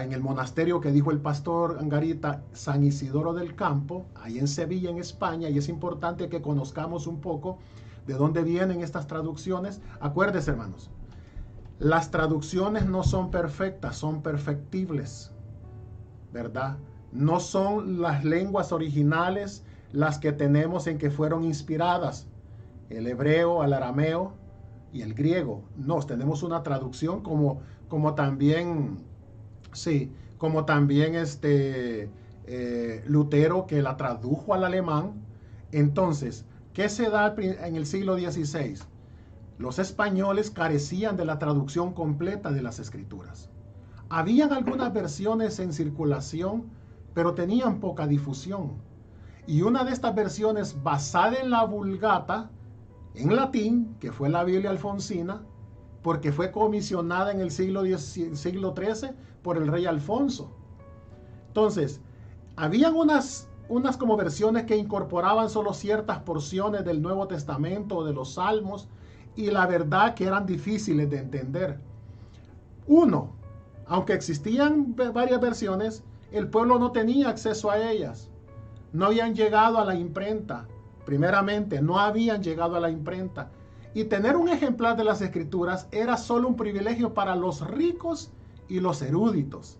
en el monasterio que dijo el pastor Angarita, San Isidoro del Campo, ahí en Sevilla, en España, y es importante que conozcamos un poco de dónde vienen estas traducciones. Acuérdense, hermanos, las traducciones no son perfectas, son perfectibles, ¿verdad? No son las lenguas originales las que tenemos en que fueron inspiradas, el hebreo, el arameo y el griego. No, tenemos una traducción como también, sí, como también Lutero, que la tradujo al alemán. Entonces, ¿qué se da en el siglo XVI? Los españoles carecían de la traducción completa de las escrituras. Habían algunas versiones en circulación, pero tenían poca difusión. Y una de estas versiones, basada en la Vulgata, en latín, que fue la Biblia alfonsina, porque fue comisionada en el siglo XIII por el rey Alfonso. Entonces, habían unas como versiones que incorporaban solo ciertas porciones del Nuevo Testamento o de los Salmos, y la verdad que eran difíciles de entender. Uno, aunque existían varias versiones, el pueblo no tenía acceso a ellas. No habían llegado a la imprenta. Primeramente, no habían llegado a la imprenta. Y tener un ejemplar de las Escrituras era solo un privilegio para los ricos y los eruditos.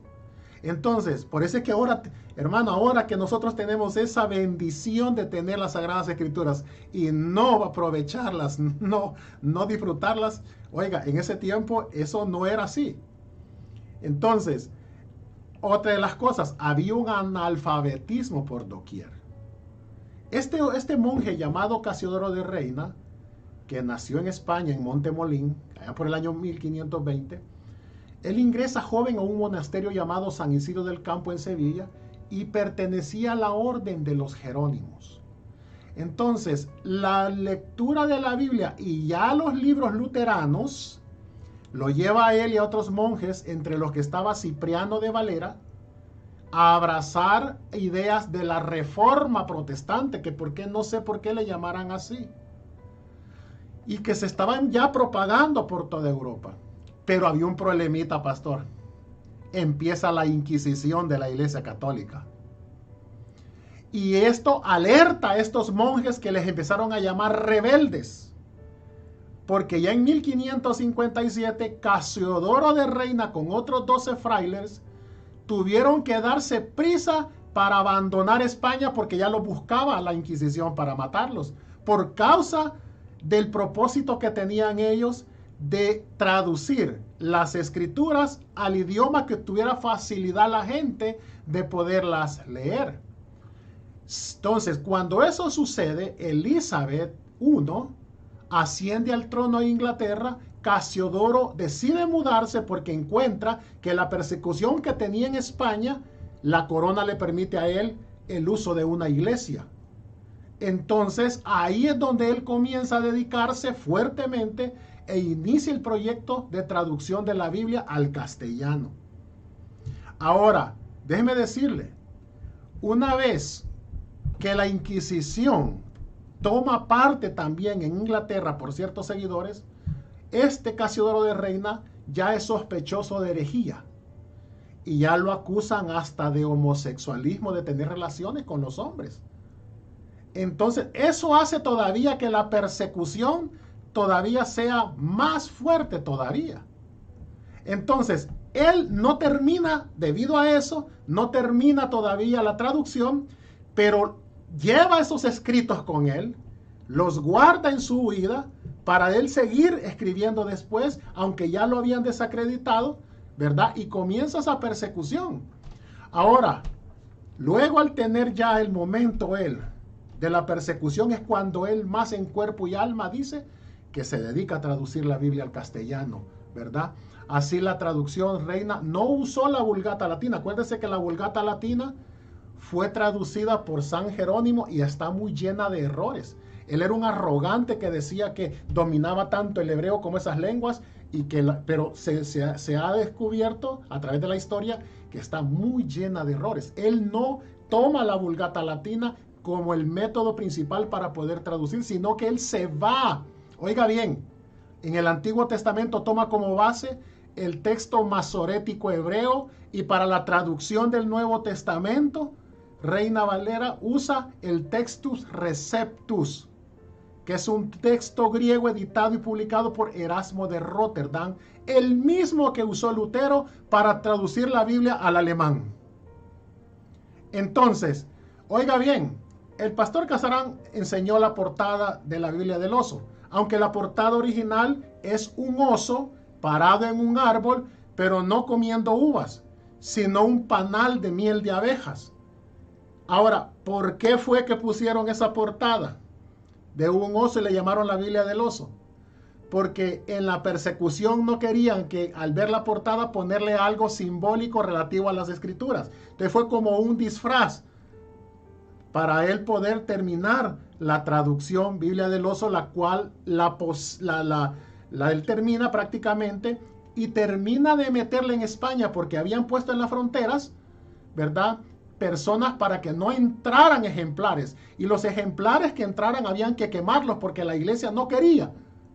Entonces, por eso es que ahora, hermano, ahora que nosotros tenemos esa bendición de tener las Sagradas Escrituras y no aprovecharlas, no disfrutarlas, oiga, en ese tiempo eso no era así. Entonces, otra de las cosas, había un analfabetismo por doquier. Este monje llamado Casiodoro de Reina, que nació en España, en Montemolín, allá por el año 1520, él ingresa joven a un monasterio llamado San Isidro del Campo en Sevilla y pertenecía a la orden de los Jerónimos. Entonces, la lectura de la Biblia y ya los libros luteranos lo lleva a él y a otros monjes, entre los que estaba Cipriano de Valera, a abrazar ideas de la Reforma Protestante, que no sé por qué le llamaran así, y que se estaban ya propagando por toda Europa. Pero había un problemita, pastor. Empieza la Inquisición de la Iglesia Católica. Y esto alerta a estos monjes, que les empezaron a llamar rebeldes. Porque ya en 1557, Casiodoro de Reina con otros 12 frailes tuvieron que darse prisa para abandonar España, porque ya lo buscaba la Inquisición para matarlos, por causa del propósito que tenían ellos de traducir las escrituras al idioma que tuviera facilidad la gente de poderlas leer. Entonces, cuando eso sucede, Elizabeth I asciende al trono de Inglaterra. Casiodoro decide mudarse porque encuentra que la persecución que tenía en España, la corona le permite a él el uso de una iglesia. Entonces, ahí es donde él comienza a dedicarse fuertemente e inicia el proyecto de traducción de la Biblia al castellano. Ahora, déjeme decirle, una vez que la Inquisición toma parte también en Inglaterra por ciertos seguidores, Casiodoro de Reina ya es sospechoso de herejía y ya lo acusan hasta de homosexualismo, de tener relaciones con los hombres. Entonces, eso hace todavía que la persecución todavía sea más fuerte todavía. Entonces, él no termina, debido a eso, no termina todavía la traducción, pero lleva esos escritos con él, los guarda en su huida, para él seguir escribiendo después, aunque ya lo habían desacreditado, ¿verdad? Y comienza esa persecución. Ahora, luego al tener ya el momento él de la persecución, es cuando él más en cuerpo y alma dice que se dedica a traducir la Biblia al castellano, ¿verdad? Así la traducción Reina no usó la Vulgata Latina. Acuérdense que la Vulgata Latina fue traducida por San Jerónimo y está muy llena de errores. Él era un arrogante que decía que dominaba tanto el hebreo como esas lenguas, pero se ha descubierto a través de la historia que está muy llena de errores. Él no toma la Vulgata Latina como el método principal para poder traducir, sino que él se va. Oiga bien, en el Antiguo Testamento toma como base el texto masorético hebreo, y para la traducción del Nuevo Testamento, Reina Valera usa el Textus Receptus, que es un texto griego editado y publicado por Erasmo de Rotterdam, el mismo que usó Lutero para traducir la Biblia al alemán. Entonces, oiga bien, el pastor Casarán enseñó la portada de la Biblia del oso, aunque la portada original es un oso parado en un árbol, pero no comiendo uvas, sino un panal de miel de abejas. Ahora, ¿por qué fue que pusieron esa portada de un oso y le llamaron la Biblia del oso? Porque en la persecución no querían que al ver la portada ponerle algo simbólico relativo a las escrituras. Entonces fue como un disfraz para él poder terminar la traducción Biblia del oso, la cual él termina prácticamente, y termina de meterla en España porque habían puesto en las fronteras, ¿verdad?, personas para que no entraran ejemplares, y los ejemplares que entraran habían que quemarlos porque la iglesia no quería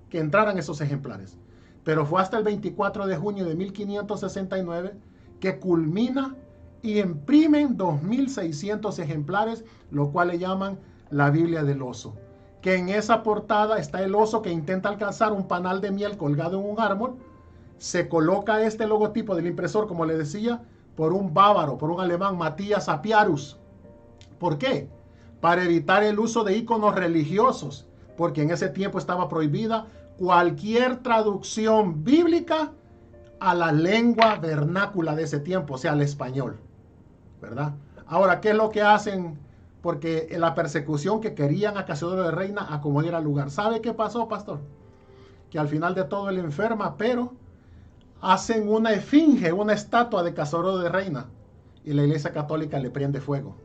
que entraran esos ejemplares. Pero fue hasta el 24 de junio de 1569 que culmina y imprimen 2.600 ejemplares, lo cual le llaman la Biblia del oso, que en esa portada está el oso que intenta alcanzar un panal de miel colgado en un árbol. Se coloca este logotipo del impresor, como le decía, por un bávaro, por un alemán, Matías Apiarus. ¿Por qué? Para evitar el uso de íconos religiosos, porque en ese tiempo estaba prohibida cualquier traducción bíblica a la lengua vernácula de ese tiempo, o sea, al español, ¿verdad? Ahora, ¿qué es lo que hacen? Porque en la persecución que querían a Casiodoro de Reina acomodar al lugar. ¿Sabe qué pasó, pastor? Que al final de todo él enferma, pero hacen una esfinge, una estatua de Casiodoro de Reina, y la Iglesia Católica le prende fuego.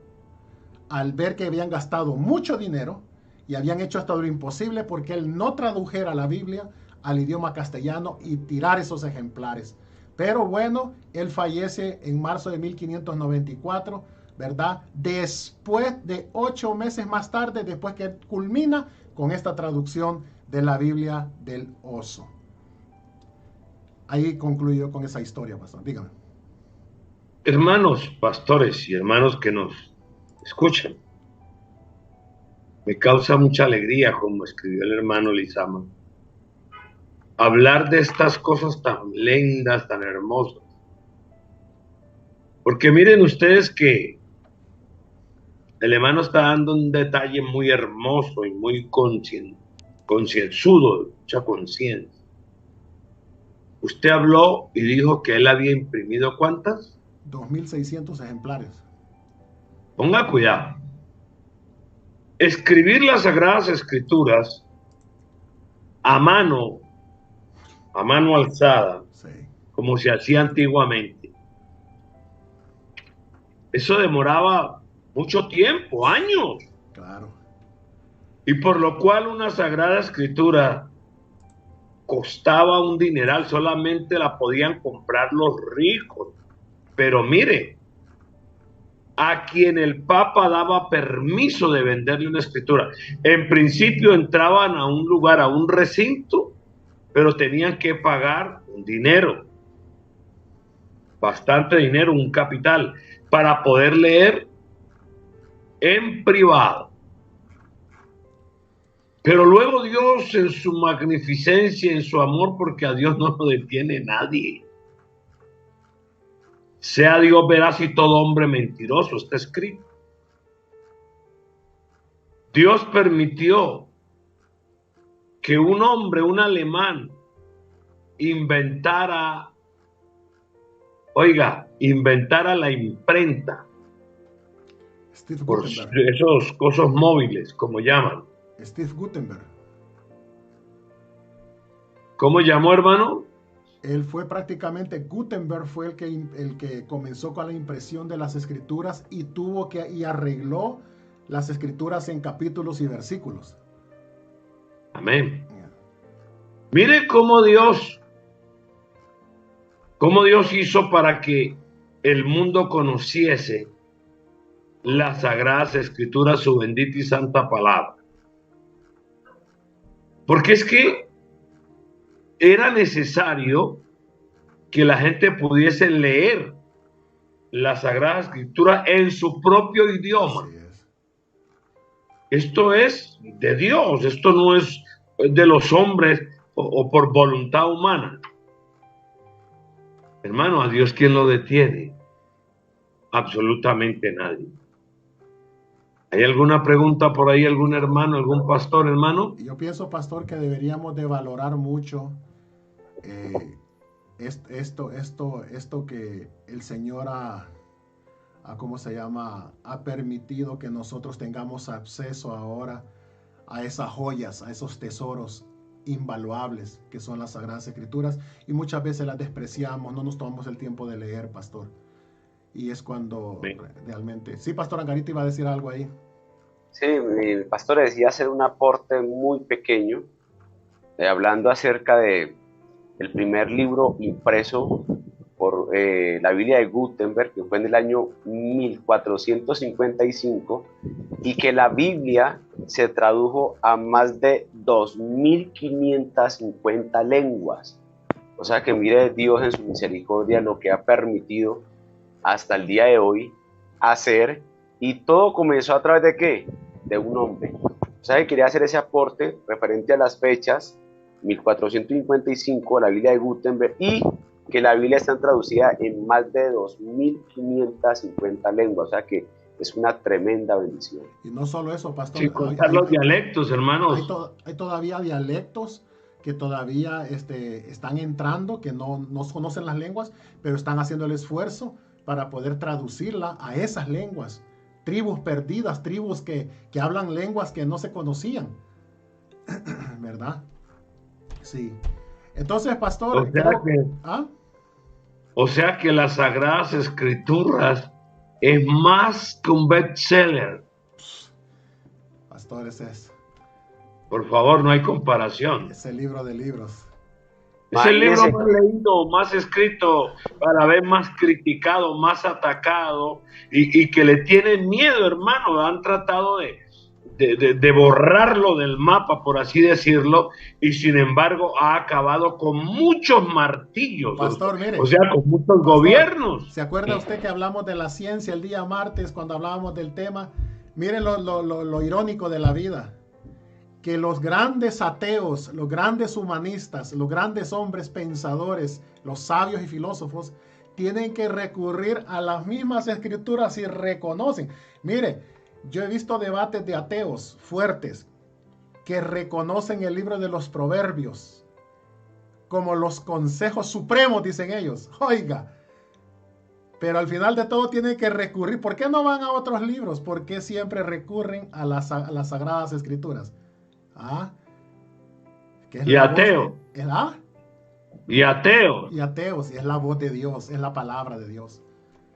Al ver que habían gastado mucho dinero y habían hecho hasta lo imposible porque él no tradujera la Biblia al idioma castellano y tirar esos ejemplares. Pero bueno, él fallece en marzo de 1594, ¿verdad? Después de 8 meses más tarde, después que culmina con esta traducción de la Biblia del oso. Ahí concluyo con esa historia, pastor. Dígame. Hermanos pastores y hermanos que nos escuchan, me causa mucha alegría, como escribió el hermano Lizama, hablar de estas cosas tan lindas, tan hermosas. Porque miren ustedes que el hermano está dando un detalle muy hermoso y muy concienzudo, de mucha conciencia. Usted habló y dijo que él había imprimido ¿cuántas? 2.600 ejemplares. Ponga cuidado. Escribir las Sagradas Escrituras a mano alzada, sí, como se hacía antiguamente, eso demoraba mucho tiempo, años. Claro. Y por lo cual una Sagrada Escritura costaba un dineral, solamente la podían comprar los ricos. Pero mire, a quien el Papa daba permiso de venderle una escritura, en principio entraban a un lugar, a un recinto, pero tenían que pagar un dinero, bastante dinero, un capital, para poder leer en privado. Pero luego Dios en su magnificencia, en su amor, porque a Dios no lo detiene nadie. Sea Dios veraz y todo hombre mentiroso, está escrito. Dios permitió que un hombre, un alemán, inventara la imprenta Steve por Gutenberg. esos cosas móviles, como llaman. Steve Gutenberg. ¿Cómo llamó, hermano? Él fue prácticamente, Gutenberg fue el que comenzó con la impresión de las escrituras y y arregló las escrituras en capítulos y versículos. Amén. Mire cómo Dios hizo para que el mundo conociese las sagradas escrituras, su bendita y santa palabra. Porque es que era necesario que la gente pudiese leer la Sagrada Escritura en su propio idioma. Esto es de Dios, esto no es de los hombres o por voluntad humana. Hermano, a Dios, ¿quién lo detiene? Absolutamente nadie. ¿Hay alguna pregunta por ahí, algún hermano, algún pastor, hermano? Yo pienso, pastor, que deberíamos de valorar mucho esto que el Señor ha permitido que nosotros tengamos acceso ahora a esas joyas, a esos tesoros invaluables que son las Sagradas Escrituras, y muchas veces las despreciamos, no nos tomamos el tiempo de leer, pastor. Y es cuando realmente... Sí, pastor Angarita iba a decir algo ahí. Sí, mi pastor decía hacer un aporte muy pequeño, hablando acerca de el primer libro impreso por la Biblia de Gutenberg, que fue en el año 1455, y que la Biblia se tradujo a más de 2.550 lenguas. O sea que mire Dios en su misericordia lo que ha permitido hasta el día de hoy hacer, y todo comenzó a través de ¿qué? De un hombre. O sea que quería hacer ese aporte referente a las fechas 1455, la Biblia de Gutenberg, y que la Biblia está traducida en más de 2.550 lenguas, o sea que es una tremenda bendición. Y no solo eso, pastor. Sin contar los dialectos, hermanos. Hay todavía dialectos que todavía están entrando, que no conocen las lenguas, pero están haciendo el esfuerzo para poder traducirla a esas lenguas. Tribus perdidas, tribus que hablan lenguas que no se conocían. ¿Verdad? Sí. Entonces, pastor... O sea que las Sagradas Escrituras es más que un bestseller. Pastor, ese es... Por favor, no hay comparación. Es el libro de libros. Es el libro más leído, más escrito, para ver más criticado, más atacado, y que le tienen miedo, hermano. Han tratado de borrarlo del mapa, por así decirlo, y sin embargo ha acabado con muchos martillos. Pastor, mire, o sea, con muchos gobiernos. ¿Se acuerda usted que hablamos de la ciencia el día martes cuando hablábamos del tema? Mire lo irónico de la vida. Que los grandes ateos, los grandes humanistas, los grandes hombres pensadores, los sabios y filósofos, tienen que recurrir a las mismas escrituras y reconocen. Mire, yo he visto debates de ateos fuertes que reconocen el libro de los Proverbios como los consejos supremos, dicen ellos. Oiga, pero al final de todo tienen que recurrir. ¿Por qué no van a otros libros? ¿Por qué siempre recurren a las Sagradas Escrituras? Y ateos. Y ateos. Y ateos. Y es la voz de Dios, es la palabra de Dios.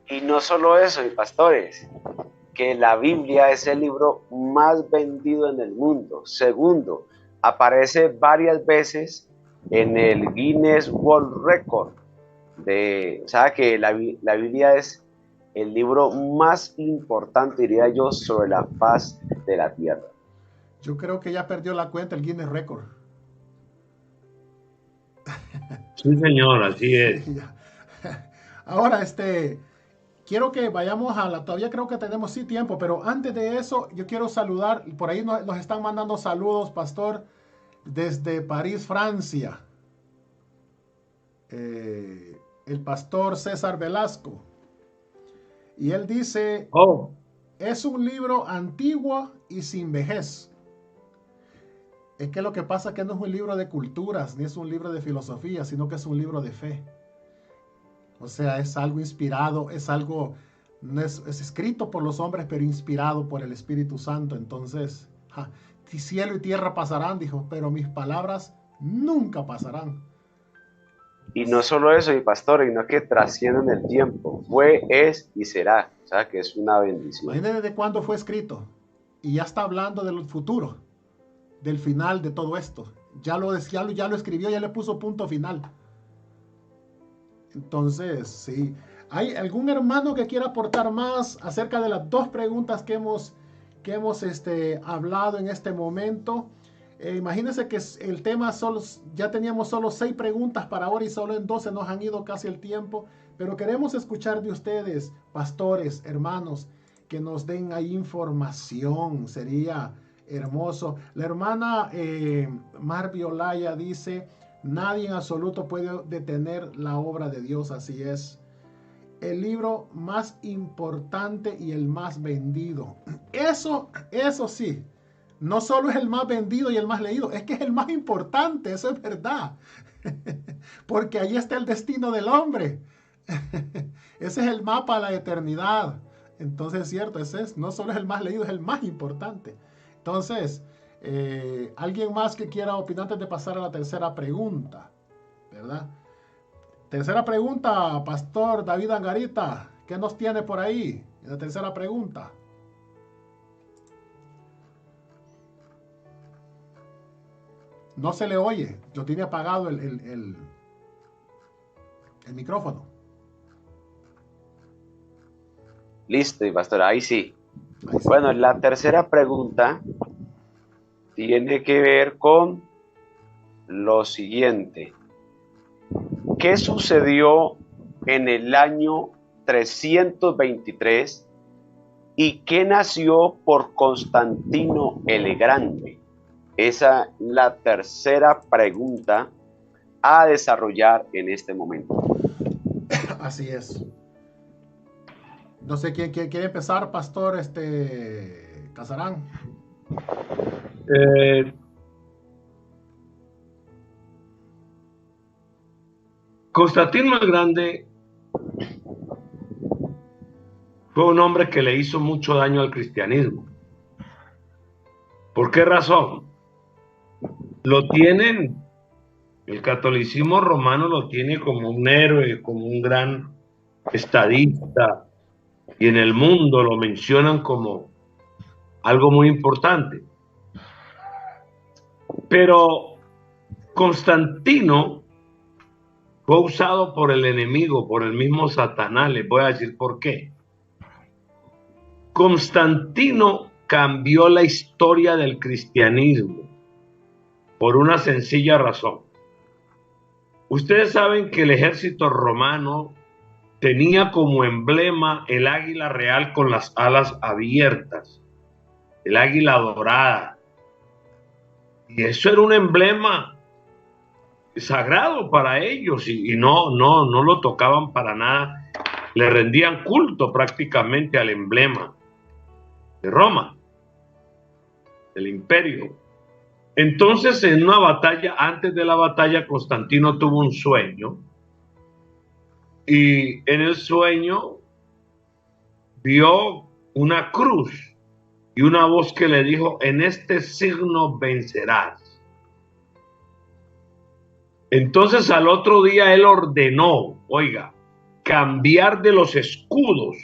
Y no solo eso, mis pastores, que la Biblia es el libro más vendido en el mundo. Segundo, aparece varias veces en el Guinness World Record. O sea que la Biblia es el libro más importante, diría yo, sobre la faz de la tierra. Yo creo que ya perdió la cuenta el Guinness Record. Sí, señor, así es. Ahora, quiero que vayamos todavía creo que tenemos sí tiempo, pero antes de eso yo quiero saludar, por ahí nos están mandando saludos, pastor, desde París, Francia. El pastor César Velasco. Y él dice, es un libro antiguo y sin vejez. Es que lo que pasa es que no es un libro de culturas, ni es un libro de filosofía, sino que es un libro de fe. O sea, es algo inspirado, es algo, no es escrito por los hombres, pero inspirado por el Espíritu Santo. Entonces, cielo y tierra pasarán, dijo, pero mis palabras nunca pasarán. Y no solo eso, mi pastor, sino que trascienden el tiempo. Fue, es y será. O sea, que es una bendición. Imagínate desde cuándo fue escrito. Y ya está hablando del futuro, del final de todo esto. Ya lo escribió, ya le puso punto final. Entonces, sí. ¿Hay algún hermano que quiera aportar más acerca de las dos preguntas que hemos hablado en este momento? Imagínense que el tema ya teníamos solo 6 preguntas para ahora y solo en 12 nos han ido casi el tiempo, pero queremos escuchar de ustedes, pastores, hermanos, que nos den ahí información, sería hermoso. La hermana Marvi Olaya dice, nadie en absoluto puede detener la obra de Dios, así es. El libro más importante y el más vendido. Eso sí. No solo es el más vendido y el más leído, es que es el más importante, eso es verdad. Porque ahí está el destino del hombre. Ese es el mapa a la eternidad. Entonces es cierto, no solo es el más leído, es el más importante. Entonces, alguien más que quiera opinar antes de pasar a la tercera pregunta, ¿verdad? Tercera pregunta, Pastor David Angarita, ¿qué nos tiene por ahí en la tercera pregunta? No se le oye, lo tiene apagado el micrófono. Listo, pastor, ahí sí. Bueno, la tercera pregunta tiene que ver con lo siguiente. ¿Qué sucedió en el año 323 y qué nació por Constantino el Grande? Esa es la tercera pregunta a desarrollar en este momento. Así es. No sé quién quiere empezar, Pastor Casarán. Constantino el Grande fue un hombre que le hizo mucho daño al cristianismo. ¿Por qué razón? Lo tienen, el catolicismo romano lo tiene como un héroe, como un gran estadista, y en el mundo lo mencionan como algo muy importante. Pero Constantino fue usado por el enemigo, por el mismo Satanás. Les voy a decir por qué. Constantino cambió la historia del cristianismo por una sencilla razón. Ustedes saben que el ejército romano tenía como emblema el águila real con las alas abiertas, el águila dorada. Y eso era un emblema sagrado para ellos y no lo tocaban para nada. Le rendían culto prácticamente al emblema de Roma, del imperio. Entonces, en una batalla, antes de la batalla, Constantino tuvo un sueño y en el sueño vio una cruz y una voz que le dijo, en este signo vencerás. Entonces al otro día él ordenó, oiga, cambiar de los escudos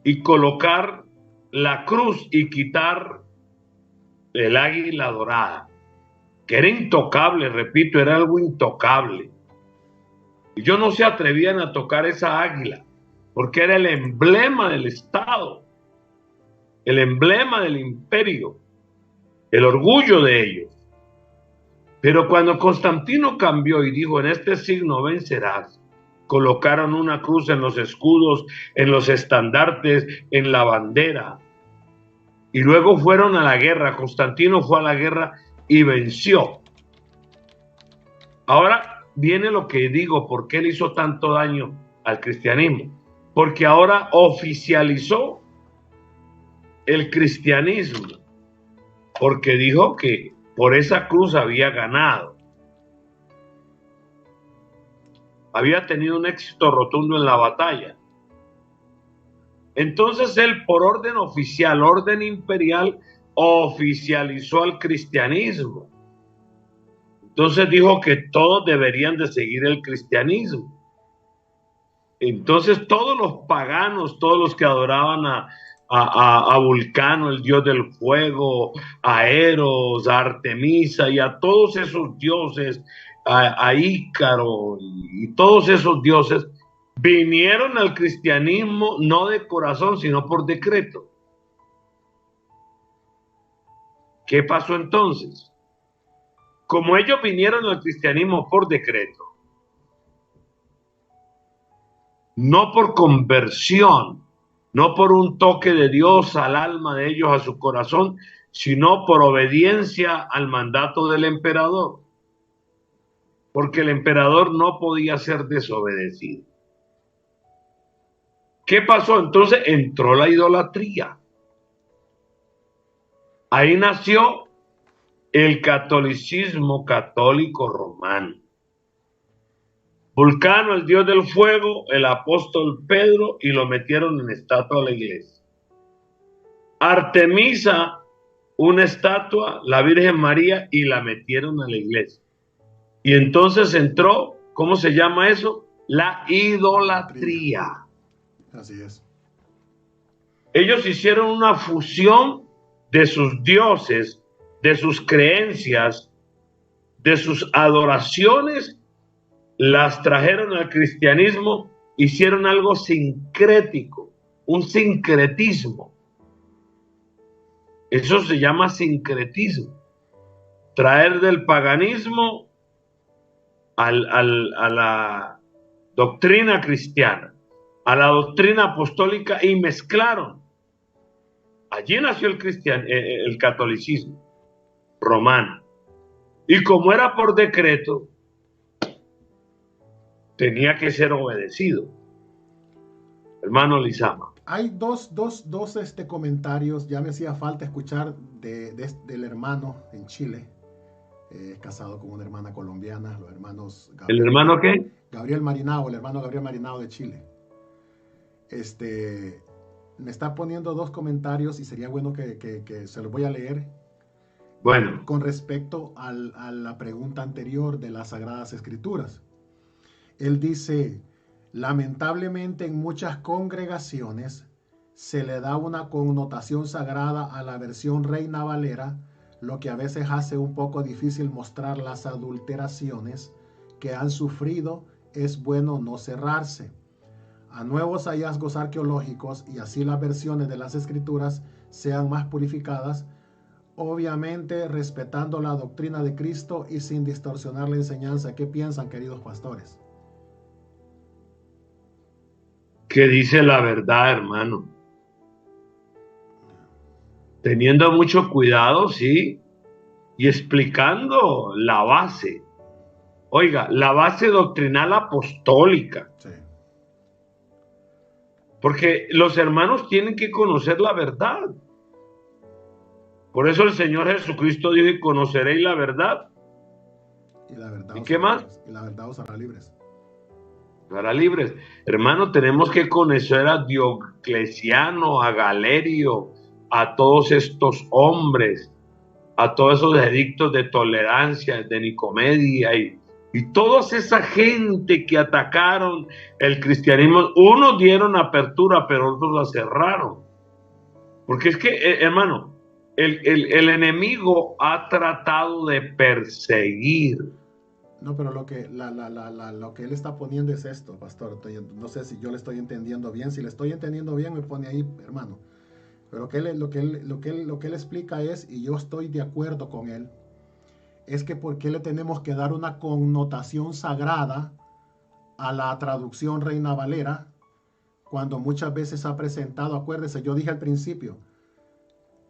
y colocar la cruz y quitar el águila dorada, que era intocable, repito, era algo intocable. Y ellos no se atrevían a tocar esa águila, porque era el emblema del Estado, el emblema del imperio, el orgullo de ellos. Pero cuando Constantino cambió y dijo, en este signo vencerás, colocaron una cruz en los escudos, en los estandartes, en la bandera. Y luego fueron a la guerra. Constantino fue a la guerra y venció. Ahora viene lo que digo, ¿por qué le hizo tanto daño al cristianismo? Porque ahora oficializó el cristianismo, porque dijo que por esa cruz había ganado. Había tenido un éxito rotundo en la batalla. Entonces él, por orden oficial, orden imperial, oficializó al cristianismo. Entonces dijo que todos deberían de seguir el cristianismo. Entonces todos los paganos, todos los que adoraban a Vulcano, el dios del fuego, a Eros, a Artemisa y a todos esos dioses, a Ícaro y todos esos dioses, vinieron al cristianismo no de corazón, sino por decreto. ¿Qué pasó entonces? Como ellos vinieron al cristianismo por decreto, no por conversión, no por un toque de Dios al alma de ellos, a su corazón, sino por obediencia al mandato del emperador. Porque el emperador no podía ser desobedecido. ¿Qué pasó? Entonces entró la idolatría. Ahí nació el catolicismo católico romano. Vulcano, el dios del fuego, el apóstol Pedro, y lo metieron en estatua a la iglesia. Artemisa, una estatua, la Virgen María, y la metieron a la iglesia. Y entonces entró, ¿cómo se llama eso? La idolatría. Así es. Ellos hicieron una fusión de sus dioses, de sus creencias, de sus adoraciones, las trajeron al cristianismo, hicieron algo sincrético, un sincretismo. Eso se llama sincretismo. Traer del paganismo a la doctrina cristiana, a la doctrina apostólica, y mezclaron. Allí nació el catolicismo romano. Y como era por decreto, tenía que ser obedecido. Hermano Lizama. Hay dos comentarios. Ya me hacía falta escuchar del hermano en Chile. Casado con una hermana colombiana, los hermanos Gabriel, ¿El hermano qué? Gabriel Marinao, el hermano Gabriel Marinao de Chile. Me está poniendo dos comentarios y sería bueno que se los voy a leer. Bueno. Con respecto a la pregunta anterior de las Sagradas Escrituras. Él dice, lamentablemente en muchas congregaciones se le da una connotación sagrada a la versión Reina Valera, lo que a veces hace un poco difícil mostrar las adulteraciones que han sufrido. Es bueno no cerrarse a nuevos hallazgos arqueológicos y así las versiones de las Escrituras sean más purificadas, obviamente respetando la doctrina de Cristo y sin distorsionar la enseñanza. ¿Qué piensan, queridos pastores? Que dice la verdad, hermano. Teniendo mucho cuidado, sí, y explicando la base. Oiga, la base doctrinal apostólica. Sí. Porque los hermanos tienen que conocer la verdad. Por eso el Señor Jesucristo dijo, y conoceréis la verdad. ¿Y la verdad? ¿Y qué más? Y la verdad os hará libres. Para libres. Hermano, tenemos que conocer a Diocleciano, a Galerio, a todos estos hombres, a todos esos edictos de tolerancia, de Nicomedia y toda esa gente que atacaron el cristianismo. Unos dieron apertura, pero otros la cerraron. Porque es que, hermano, el enemigo ha tratado de perseguir. No, pero lo que él está poniendo es esto, pastor. No sé si yo le estoy entendiendo bien. Si le estoy entendiendo bien, me pone ahí, hermano. Pero lo que él explica es, y yo estoy de acuerdo con él, es que por qué le tenemos que dar una connotación sagrada a la traducción Reina Valera, cuando muchas veces ha presentado, acuérdese, yo dije al principio,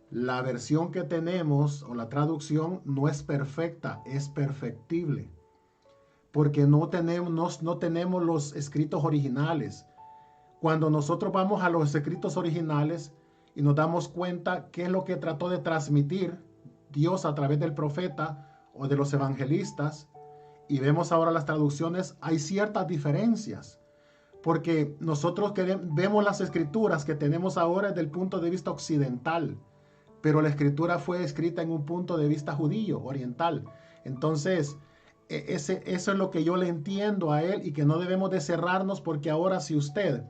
la versión que tenemos o la traducción no es perfecta, es perfectible, porque no tenemos los escritos originales. Cuando nosotros vamos a los escritos originales y nos damos cuenta qué es lo que trató de transmitir Dios a través del profeta o de los evangelistas, y vemos ahora las traducciones, hay ciertas diferencias, porque nosotros vemos las escrituras que tenemos ahora desde el punto de vista occidental, pero la escritura fue escrita en un punto de vista judío, oriental. Entonces, eso es lo que yo le entiendo a él, y que no debemos de cerrarnos, porque ahora si usted,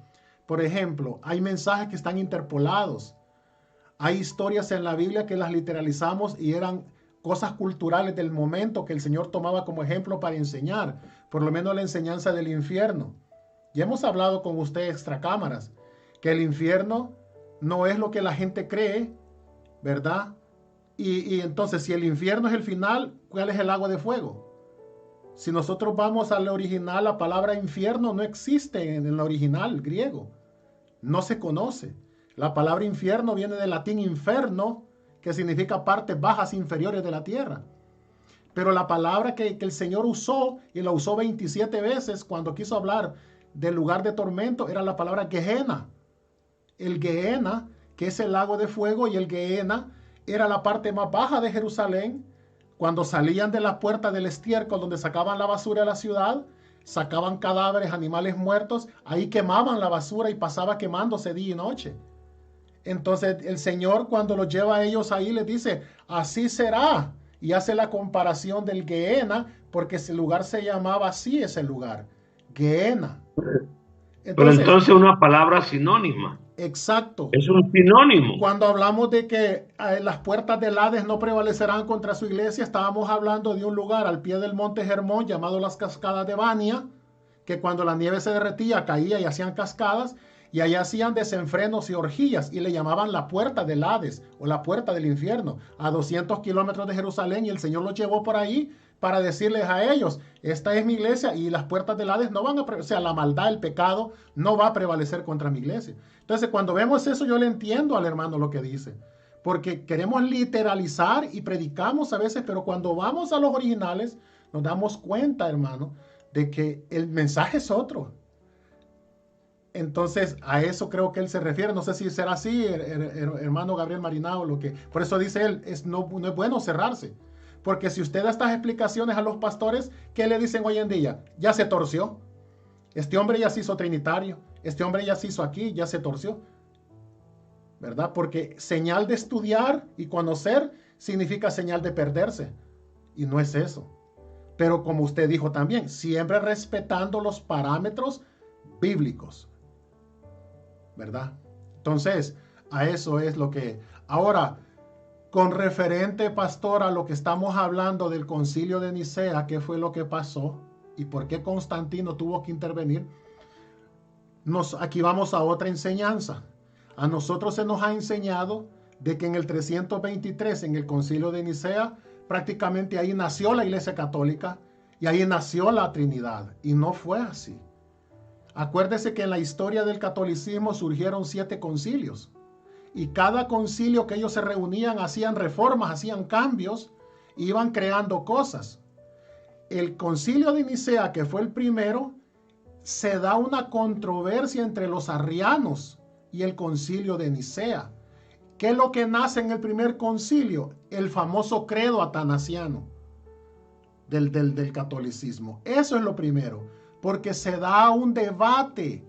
por ejemplo, hay mensajes que están interpolados, hay historias en la Biblia que las literalizamos y eran cosas culturales del momento que el Señor tomaba como ejemplo para enseñar, por lo menos la enseñanza del infierno. Ya hemos hablado con usted extra cámaras, que el infierno no es lo que la gente cree, ¿verdad? Y entonces, si el infierno es el final, ¿cuál es el lago de fuego? Si nosotros vamos al original, la palabra infierno no existe en el original griego. No se conoce. La palabra infierno viene del latín inferno, que significa partes bajas inferiores de la tierra. Pero la palabra que el Señor usó, y la usó 27 veces cuando quiso hablar del lugar de tormento, era la palabra Gehenna. El Gehenna, que es el lago de fuego, y el Gehenna era la parte más baja de Jerusalén. Cuando salían de la puerta del estiércol donde sacaban la basura de la ciudad, sacaban cadáveres, animales muertos, ahí quemaban la basura y pasaba quemándose día y noche. Entonces el Señor, cuando los lleva a ellos ahí, les dice, así será, y hace la comparación del Gehenna, porque ese lugar se llamaba así, ese lugar, Gehenna. Pero entonces una palabra sinónima. Exacto. Es un sinónimo. Cuando hablamos de que las puertas del Hades no prevalecerán contra su iglesia, estábamos hablando de un lugar al pie del monte Hermón llamado las Cascadas de Bania, que cuando la nieve se derretía, caía y hacían cascadas, y allá hacían desenfrenos y orgías, y le llamaban la puerta del Hades o la puerta del infierno, a 200 kilómetros de Jerusalén, y el Señor los llevó por ahí para decirles a ellos, esta es mi iglesia, y las puertas del Hades no van a, o sea, la maldad, el pecado, no va a prevalecer contra mi iglesia. Entonces, cuando vemos eso, yo le entiendo al hermano lo que dice, porque queremos literalizar y predicamos a veces, pero cuando vamos a los originales, nos damos cuenta, hermano, de que el mensaje es otro. Entonces, a eso creo que él se refiere. No sé si será así, hermano Gabriel Marinao, lo que, por eso dice él, no es bueno cerrarse. Porque si usted da estas explicaciones a los pastores, ¿qué le dicen hoy en día? Ya se torció. Este hombre ya se hizo trinitario. Este hombre ya se hizo aquí, ya se torció. ¿Verdad? Porque señal de estudiar y conocer significa señal de perderse. Y no es eso. Pero como usted dijo también, siempre respetando los parámetros bíblicos. ¿Verdad? Entonces, a eso es lo que... Ahora, con referente, pastor, a lo que estamos hablando del concilio de Nicea, ¿qué fue lo que pasó? ¿Y por qué Constantino tuvo que intervenir? Aquí vamos a otra enseñanza. A nosotros se nos ha enseñado de que en el 323, en el concilio de Nicea, prácticamente ahí nació la Iglesia Católica y ahí nació la Trinidad. Y no fue así. Acuérdese que en la historia del catolicismo surgieron 7 concilios. Y cada concilio que ellos se reunían hacían reformas, hacían cambios, iban creando cosas. El concilio de Nicea, que fue el primero, se da una controversia entre los arrianos y el concilio de Nicea. ¿Qué es lo que nace en el primer concilio? El famoso credo atanasiano del catolicismo. Eso es lo primero, porque se da un debate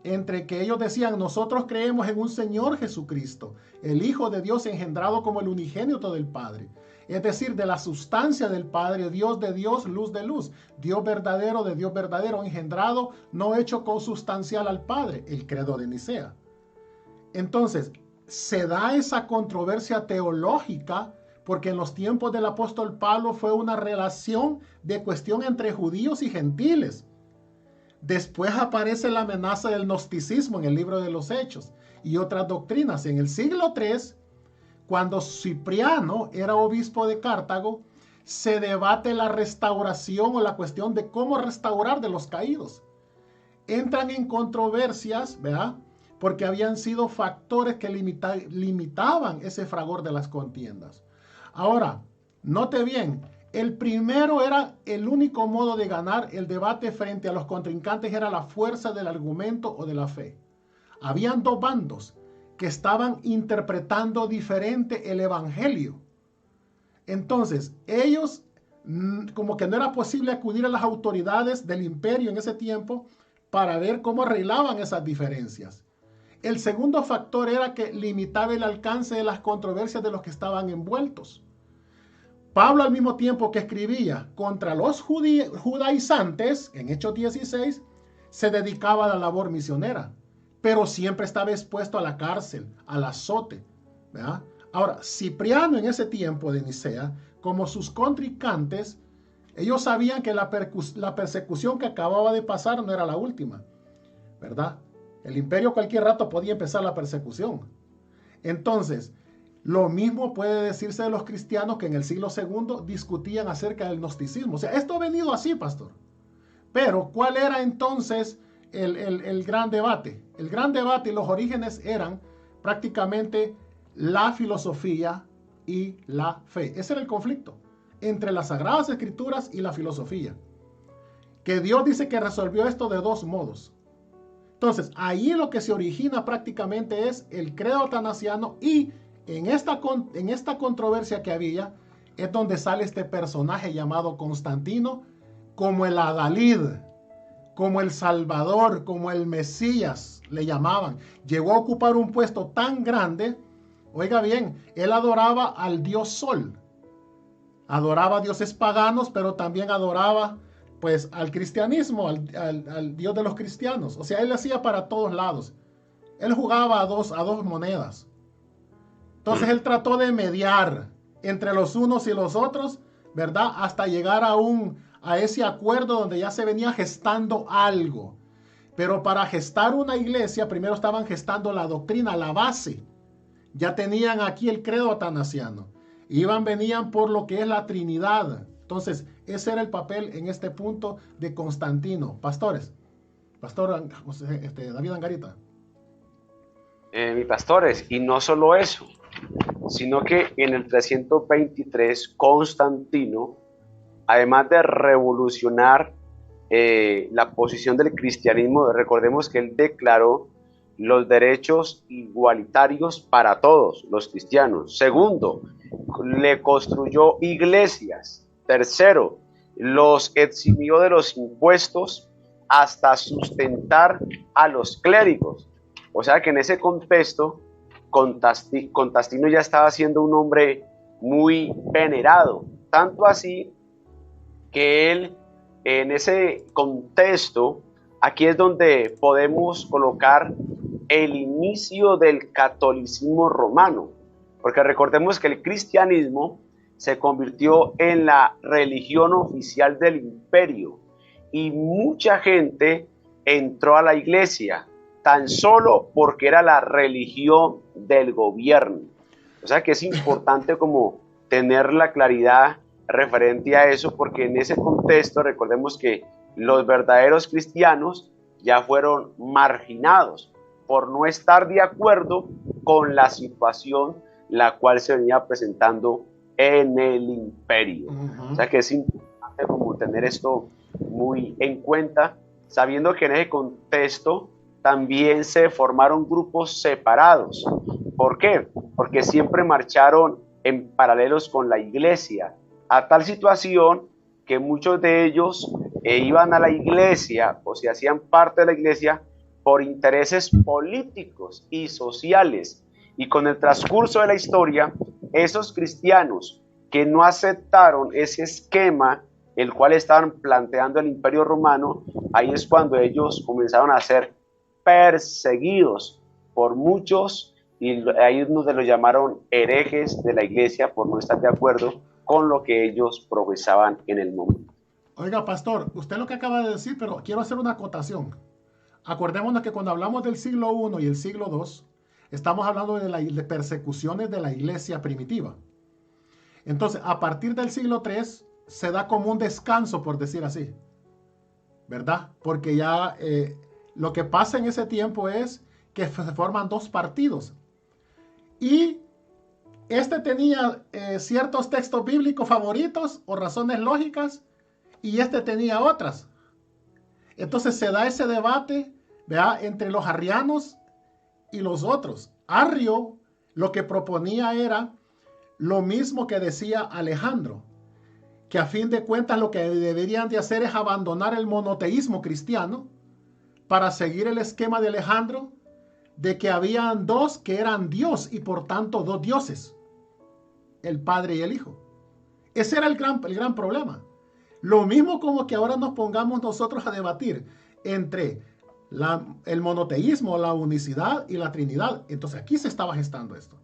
entre que ellos decían, nosotros creemos en un Señor Jesucristo, el Hijo de Dios engendrado como el unigénito del Padre. Es decir, de la sustancia del Padre, Dios de Dios, luz de luz, Dios verdadero de Dios verdadero, engendrado, no hecho consustancial al Padre, el credo de Nicea. Entonces, se da esa controversia teológica porque en los tiempos del apóstol Pablo fue una relación de cuestión entre judíos y gentiles. Después aparece la amenaza del gnosticismo en el libro de los Hechos y otras doctrinas. En el siglo III, cuando Cipriano era obispo de Cartago, se debate la restauración o la cuestión de cómo restaurar de los caídos. entran en controversias, ¿verdad? Porque habían sido factores que limitaban ese fragor de las contiendas. Ahora, note bien, el primero era el único modo de ganar el debate frente a los contrincantes, era la fuerza del argumento o de la fe. Habían dos bandos que estaban interpretando diferente el evangelio. Entonces, ellos, como que no era posible acudir a las autoridades del imperio en ese tiempo para ver cómo arreglaban esas diferencias. El segundo factor era que limitaba el alcance de las controversias de los que estaban envueltos. Pablo, al mismo tiempo que escribía contra los judaizantes, en Hechos 16, se dedicaba a la labor misionera, pero siempre estaba expuesto a la cárcel, al azote, ¿verdad? Ahora, Cipriano en ese tiempo de Nicea, como sus contrincantes, ellos sabían que la persecución que acababa de pasar no era la última, ¿verdad? El imperio cualquier rato podía empezar la persecución. Entonces, lo mismo puede decirse de los cristianos que en el siglo II discutían acerca del gnosticismo. O sea, esto ha venido así, pastor. Pero, ¿cuál era entonces el gran debate? El gran debate y los orígenes eran prácticamente la filosofía y la fe. Ese era el conflicto entre las Sagradas Escrituras y la filosofía. Que Dios dice que resolvió esto de dos modos. Entonces, ahí lo que se origina prácticamente es el credo atanasiano, y en esta controversia que había es donde sale este personaje llamado Constantino como el adalid, como el Salvador, como el Mesías, le llamaban. Llegó a ocupar un puesto tan grande, oiga bien, él adoraba al dios Sol, adoraba a dioses paganos, pero también adoraba pues al cristianismo, al Dios de los cristianos. O sea, él hacía para todos lados. Él jugaba a dos monedas. Entonces él trató de mediar entre los unos y los otros, ¿verdad? Hasta llegar a ese acuerdo donde ya se venía gestando algo. Pero para gestar una iglesia, primero estaban gestando la doctrina, la base. Ya tenían aquí el credo atanasiano. Venían por lo que es la Trinidad. Entonces, ese era el papel en este punto de Constantino. Pastores, Pastor David Angarita. Mi pastores, y no solo eso, sino que en el 323 Constantino, además de revolucionar la posición del cristianismo, recordemos que él declaró los derechos igualitarios para todos los cristianos. Segundo, le construyó iglesias. Tercero, los eximió de los impuestos hasta sustentar a los clérigos. O sea que en ese contexto, Constantino ya estaba siendo un hombre muy venerado. Tanto así que él, en ese contexto, aquí es donde podemos colocar el inicio del catolicismo romano. Porque recordemos que el cristianismo se convirtió en la religión oficial del imperio y mucha gente entró a la iglesia tan solo porque era la religión del gobierno. O sea que es importante como tener la claridad referente a eso, porque en ese contexto recordemos que los verdaderos cristianos ya fueron marginados por no estar de acuerdo con la situación la cual se venía presentando en el imperio. O sea que es importante como tener esto muy en cuenta, sabiendo que en ese contexto también se formaron grupos separados. ¿Por qué? Porque siempre marcharon en paralelos con la iglesia, a tal situación que muchos de ellos iban a la iglesia o se hacían parte de la iglesia por intereses políticos y sociales. Y con el transcurso de la historia, esos cristianos que no aceptaron ese esquema el cual estaban planteando el Imperio Romano, ahí es cuando ellos comenzaron a ser perseguidos por muchos, y ahí es donde los llamaron herejes de la iglesia por no estar de acuerdo con lo que ellos profesaban en el momento. Oiga, pastor, usted lo que acaba de decir, pero quiero hacer una acotación. Acordémonos que cuando hablamos del siglo I y el siglo II, estamos hablando de persecuciones de la iglesia primitiva. Entonces, a partir del siglo III, se da como un descanso, por decir así, ¿verdad? Porque ya lo que pasa en ese tiempo es que se forman dos partidos. Y este tenía ciertos textos bíblicos favoritos o razones lógicas, y este tenía otras. Entonces se da ese debate, ¿verdad?, entre los arrianos y los otros. Arrio lo que proponía era lo mismo que decía Alejandro, que a fin de cuentas lo que deberían de hacer es abandonar el monoteísmo cristiano para seguir el esquema de Alejandro de que habían dos que eran Dios y por tanto dos dioses, el Padre y el Hijo. Ese era el gran problema. Lo mismo como que ahora nos pongamos nosotros a debatir entre el monoteísmo, la unicidad y la Trinidad. Entonces aquí se estaba gestando esto.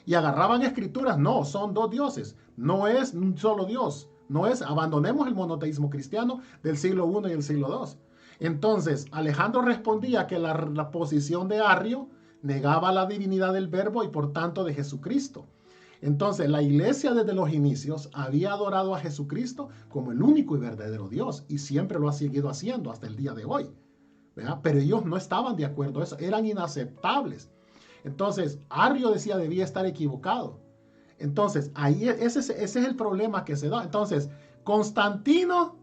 Y agarraban escrituras, no, son dos dioses, no es un solo Dios, no es, abandonemos el monoteísmo cristiano del siglo I y el siglo II. Entonces Alejandro respondía que la posición de Arrio negaba la divinidad del Verbo y por tanto de Jesucristo. Entonces la iglesia desde los inicios había adorado a Jesucristo como el único y verdadero Dios y siempre lo ha seguido haciendo hasta el día de hoy, ¿verdad? Pero ellos no estaban de acuerdo a eso, eran inaceptables. Entonces Arrio decía debía estar equivocado. Entonces ahí ese es el problema que se da. Entonces Constantino,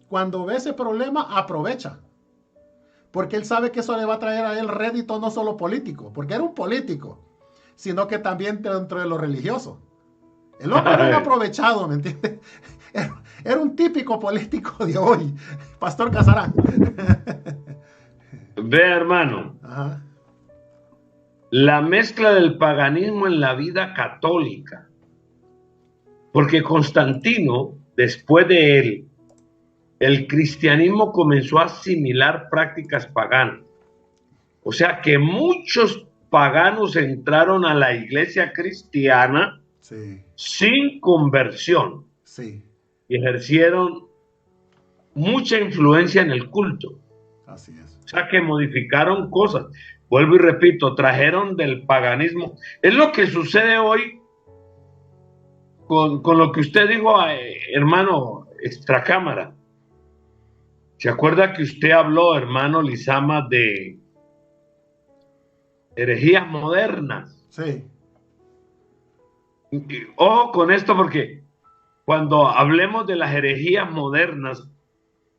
cuando ve ese problema, aprovecha, porque él sabe que eso le va a traer a él rédito no solo político, porque era un político, sino que también dentro de lo religioso. El hombre era un aprovechado, ¿me entiendes? Era un típico político de hoy, Pastor Casarán. Ve, hermano, Ajá. La mezcla del paganismo en la vida católica, porque Constantino, después de él, el cristianismo comenzó a asimilar prácticas paganas. O sea que muchos paganos entraron a la iglesia cristiana sin conversión y ejercieron mucha influencia en el culto. Así es. O sea que modificaron cosas. Vuelvo y repito, trajeron del paganismo. Es lo que sucede hoy con lo que usted dijo, hermano, extracámara. ¿Se acuerda que usted habló, hermano Lizama, de herejías modernas? Sí. Ojo con esto, porque cuando hablemos de las herejías modernas,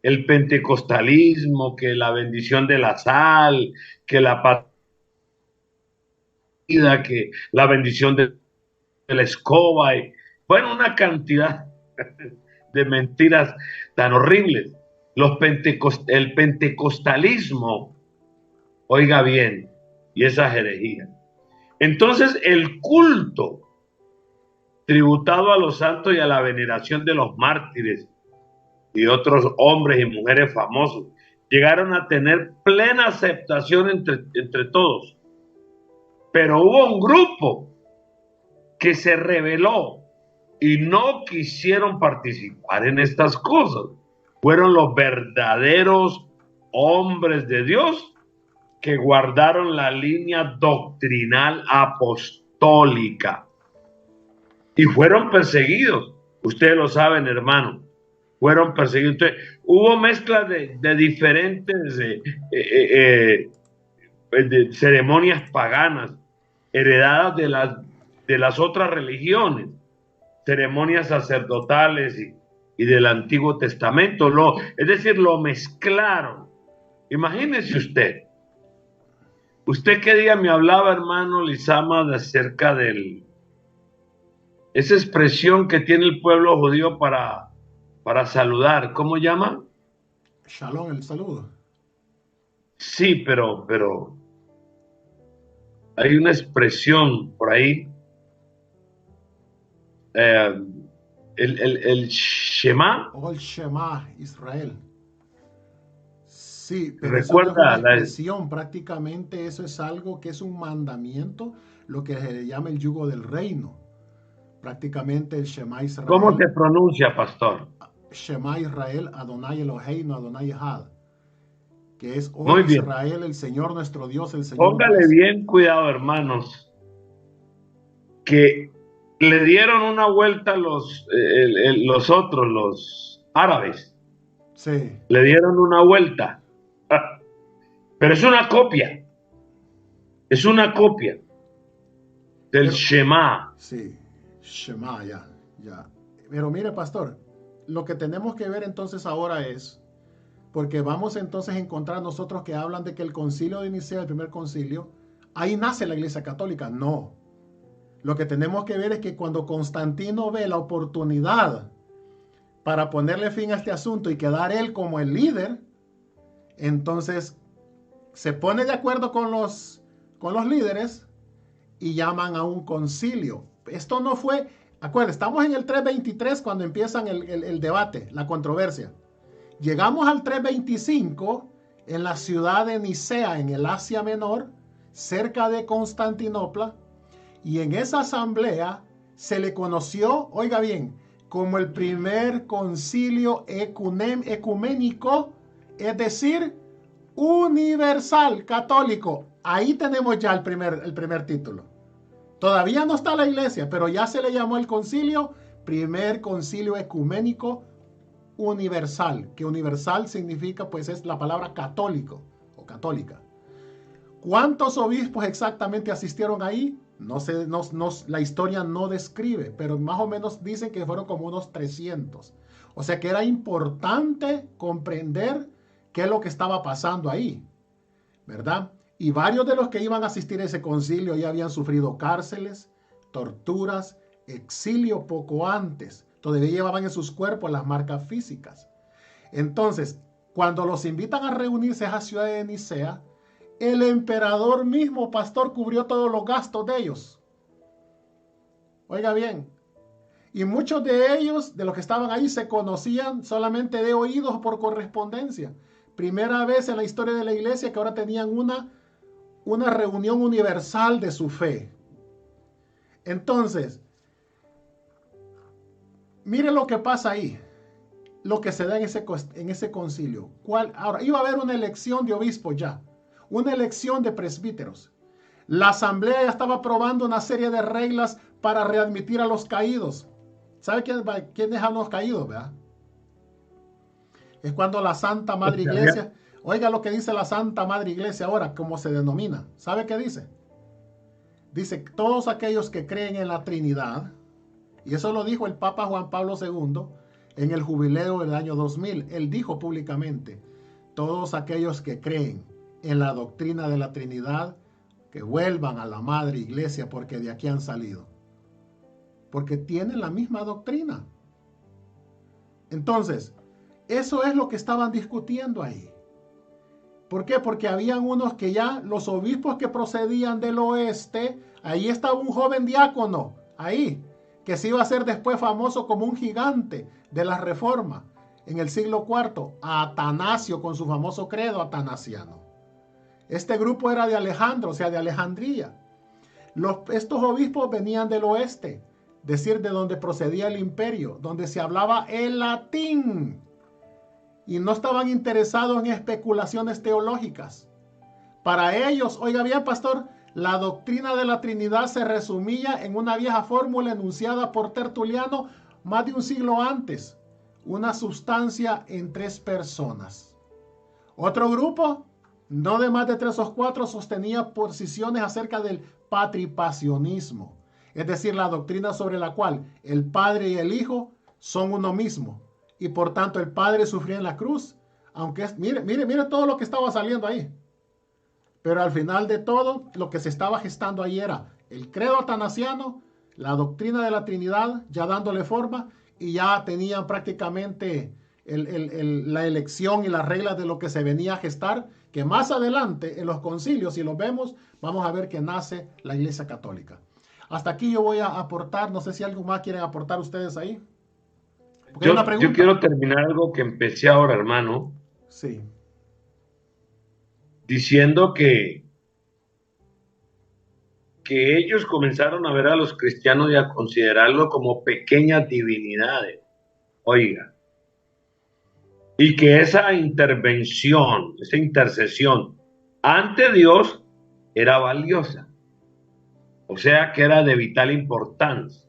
el pentecostalismo, que la bendición de la sal, que la partida, que la bendición de la escoba, y bueno, una cantidad de mentiras tan horribles. El pentecostalismo, oiga bien, y esas herejías. Entonces el culto tributado a los santos y a la veneración de los mártires y otros hombres y mujeres famosos llegaron a tener plena aceptación entre todos. Pero hubo un grupo que se rebeló y no quisieron participar en estas cosas. Fueron los verdaderos hombres de Dios que guardaron la línea doctrinal apostólica y fueron perseguidos. Ustedes lo saben, hermano, fueron perseguidos. Entonces, hubo mezclas de diferentes de ceremonias paganas heredadas de las otras religiones, ceremonias sacerdotales y del Antiguo Testamento. Es decir, lo mezclaron. Imagínese usted. Usted qué día me hablaba, hermano Lizama, de acerca de esa expresión que tiene el pueblo judío para saludar. ¿Cómo llama? Shalom, el saludo. Sí, pero hay una expresión por ahí. El Shema. O el Shema, Israel. Sí, pero recuerda eso no es una expresión, prácticamente eso es algo que es un mandamiento, lo que se llama el yugo del reino. Prácticamente el Shema Israel. ¿Cómo se pronuncia, pastor? Shema Israel, Adonai Eloheinu, Adonai Echad. Que es Muy bien. Israel, el Señor nuestro Dios, el Señor. Póngale bien cuidado, hermanos, que le dieron una vuelta los otros, los árabes. Sí. Le dieron una vuelta. Pero es una copia. Es una copia del Shema. Sí, Shema, ya. Pero mire, pastor, lo que tenemos que ver entonces ahora es, porque vamos entonces a encontrar nosotros que hablan de que el concilio de Nicea, el primer concilio, ahí nace la Iglesia Católica. No. Lo que tenemos que ver es que cuando Constantino ve la oportunidad para ponerle fin a este asunto y quedar él como el líder, entonces se pone de acuerdo con los líderes y llaman a un concilio. Esto no fue, acuérdense, estamos en el 323 cuando empiezan el debate, la controversia. Llegamos al 325 en la ciudad de Nicea, en el Asia Menor, cerca de Constantinopla, y en esa asamblea se le conoció, oiga bien, como el primer concilio ecuménico, es decir, universal, católico. Ahí tenemos ya el primer título. Todavía no está la iglesia, pero ya se le llamó el concilio, primer concilio ecuménico universal, que universal significa, pues es la palabra católico o católica. ¿Cuántos obispos exactamente asistieron ahí? No sé, la historia no describe, pero más o menos dicen que fueron como unos 300. O sea que era importante comprender qué es lo que estaba pasando ahí, ¿verdad? Y varios de los que iban a asistir a ese concilio ya habían sufrido cárceles, torturas, exilio poco antes. Todavía llevaban en sus cuerpos las marcas físicas. Entonces, cuando los invitan a reunirse a esa ciudad de Nicea, el emperador mismo, pastor, cubrió todos los gastos de ellos. Oiga bien. Y muchos de ellos, de los que estaban ahí, se conocían solamente de oídos por correspondencia. Primera vez en la historia de la iglesia que ahora tenían una reunión universal de su fe. Entonces, mire lo que pasa ahí, lo que se da en ese concilio. Ahora, iba a haber una elección de obispos ya, una elección de presbíteros. La asamblea ya estaba aprobando una serie de reglas para readmitir a los caídos. ¿Sabe quiénes son los caídos, verdad? Es cuando la Santa Madre Iglesia, oiga lo que dice la Santa Madre Iglesia ahora, como se denomina. ¿Sabe qué dice? Dice, todos aquellos que creen en la Trinidad, y eso lo dijo el Papa Juan Pablo II en el jubileo del año 2000. Él dijo públicamente, todos aquellos que creen en la doctrina de la Trinidad, que vuelvan a la Madre Iglesia porque de aquí han salido. Porque tienen la misma doctrina. Entonces, eso es lo que estaban discutiendo ahí. ¿Por qué? Porque habían unos que ya, los obispos que procedían del oeste, ahí estaba un joven diácono, ahí, que se iba a hacer después famoso como un gigante de la Reforma en el siglo IV, a Atanasio con su famoso credo atanasiano. Este grupo era de Alejandro, o sea, de Alejandría. Estos obispos venían del oeste, es decir, de donde procedía el imperio, donde se hablaba el latín. Y no estaban interesados en especulaciones teológicas. Para ellos, oiga bien, pastor, la doctrina de la Trinidad se resumía en una vieja fórmula enunciada por Tertuliano más de un siglo antes. Una sustancia en 3 personas. Otro grupo, no de más de 3 o 4, sostenía posiciones acerca del patripacionismo. Es decir, la doctrina sobre la cual el Padre y el Hijo son uno mismo. Y por tanto el Padre sufrió en la cruz. Aunque mire todo lo que estaba saliendo ahí. Pero al final de todo, lo que se estaba gestando ahí era el credo atanasiano, la doctrina de la Trinidad, ya dándole forma, y ya tenían prácticamente la elección y las reglas de lo que se venía a gestar, que más adelante en los concilios, si los vemos, vamos a ver que nace la Iglesia Católica. Hasta aquí yo voy a aportar, no sé si algo más quieren aportar ustedes ahí. Yo quiero terminar algo que empecé ahora, hermano. Sí. Diciendo que ellos comenzaron a ver a los cristianos y a considerarlo como pequeñas divinidades. Oiga. Y que esa intervención, esa intercesión ante Dios era valiosa. O sea que era de vital importancia.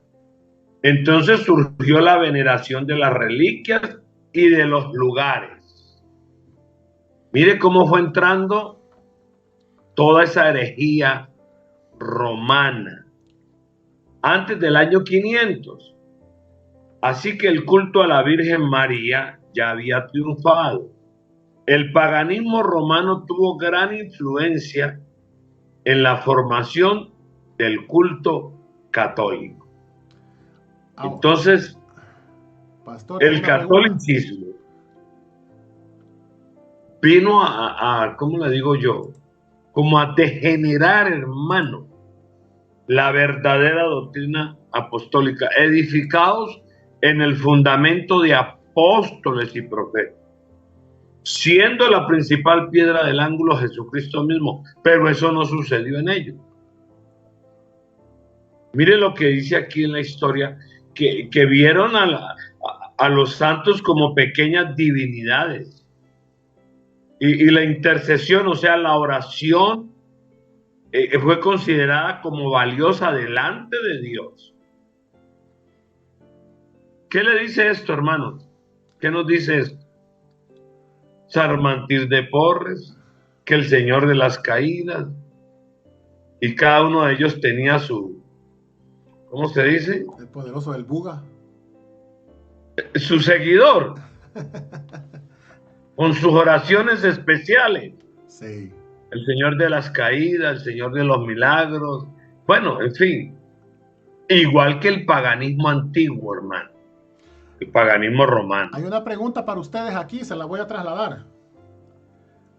Entonces surgió la veneración de las reliquias y de los lugares. Mire cómo fue entrando toda esa herejía romana antes del año 500. Así que el culto a la Virgen María ya había triunfado. El paganismo romano tuvo gran influencia en la formación del culto católico. Entonces, Pastor, el catolicismo vino ¿cómo le digo yo? Como a degenerar, hermano, la verdadera doctrina apostólica, edificados en el fundamento de apóstoles y profetas, siendo la principal piedra del ángulo Jesucristo mismo, pero eso no sucedió en ellos. Mire lo que dice aquí en la historia, que vieron a los santos como pequeñas divinidades. Y la intercesión, o sea, la oración, fue considerada como valiosa delante de Dios. ¿Qué le dice esto, hermanos? ¿Qué nos dice esto? Sarmantir de Porres, que el Señor de las Caídas, y cada uno de ellos tenía su, ¿cómo se dice? El poderoso del Buga. Su seguidor, con sus oraciones especiales. Sí. El Señor de las Caídas, el Señor de los Milagros. Bueno, en fin, igual que el paganismo antiguo, hermano. El paganismo romano. Hay una pregunta para ustedes aquí, se la voy a trasladar.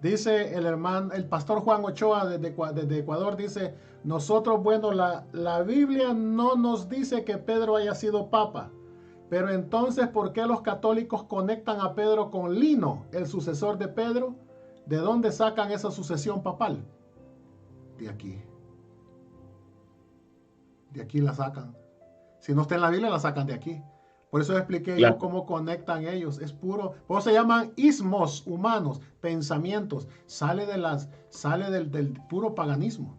Dice el pastor Juan Ochoa desde Ecuador, dice, nosotros, bueno, la Biblia no nos dice que Pedro haya sido papa, pero entonces, ¿por qué los católicos conectan a Pedro con Lino, el sucesor de Pedro? ¿De dónde sacan esa sucesión papal? De aquí. De aquí la sacan. Si no está en la Biblia, la sacan de aquí. Por eso expliqué yo cómo conectan ellos. Es puro, por eso se llaman ismos humanos, pensamientos. Sale del puro paganismo.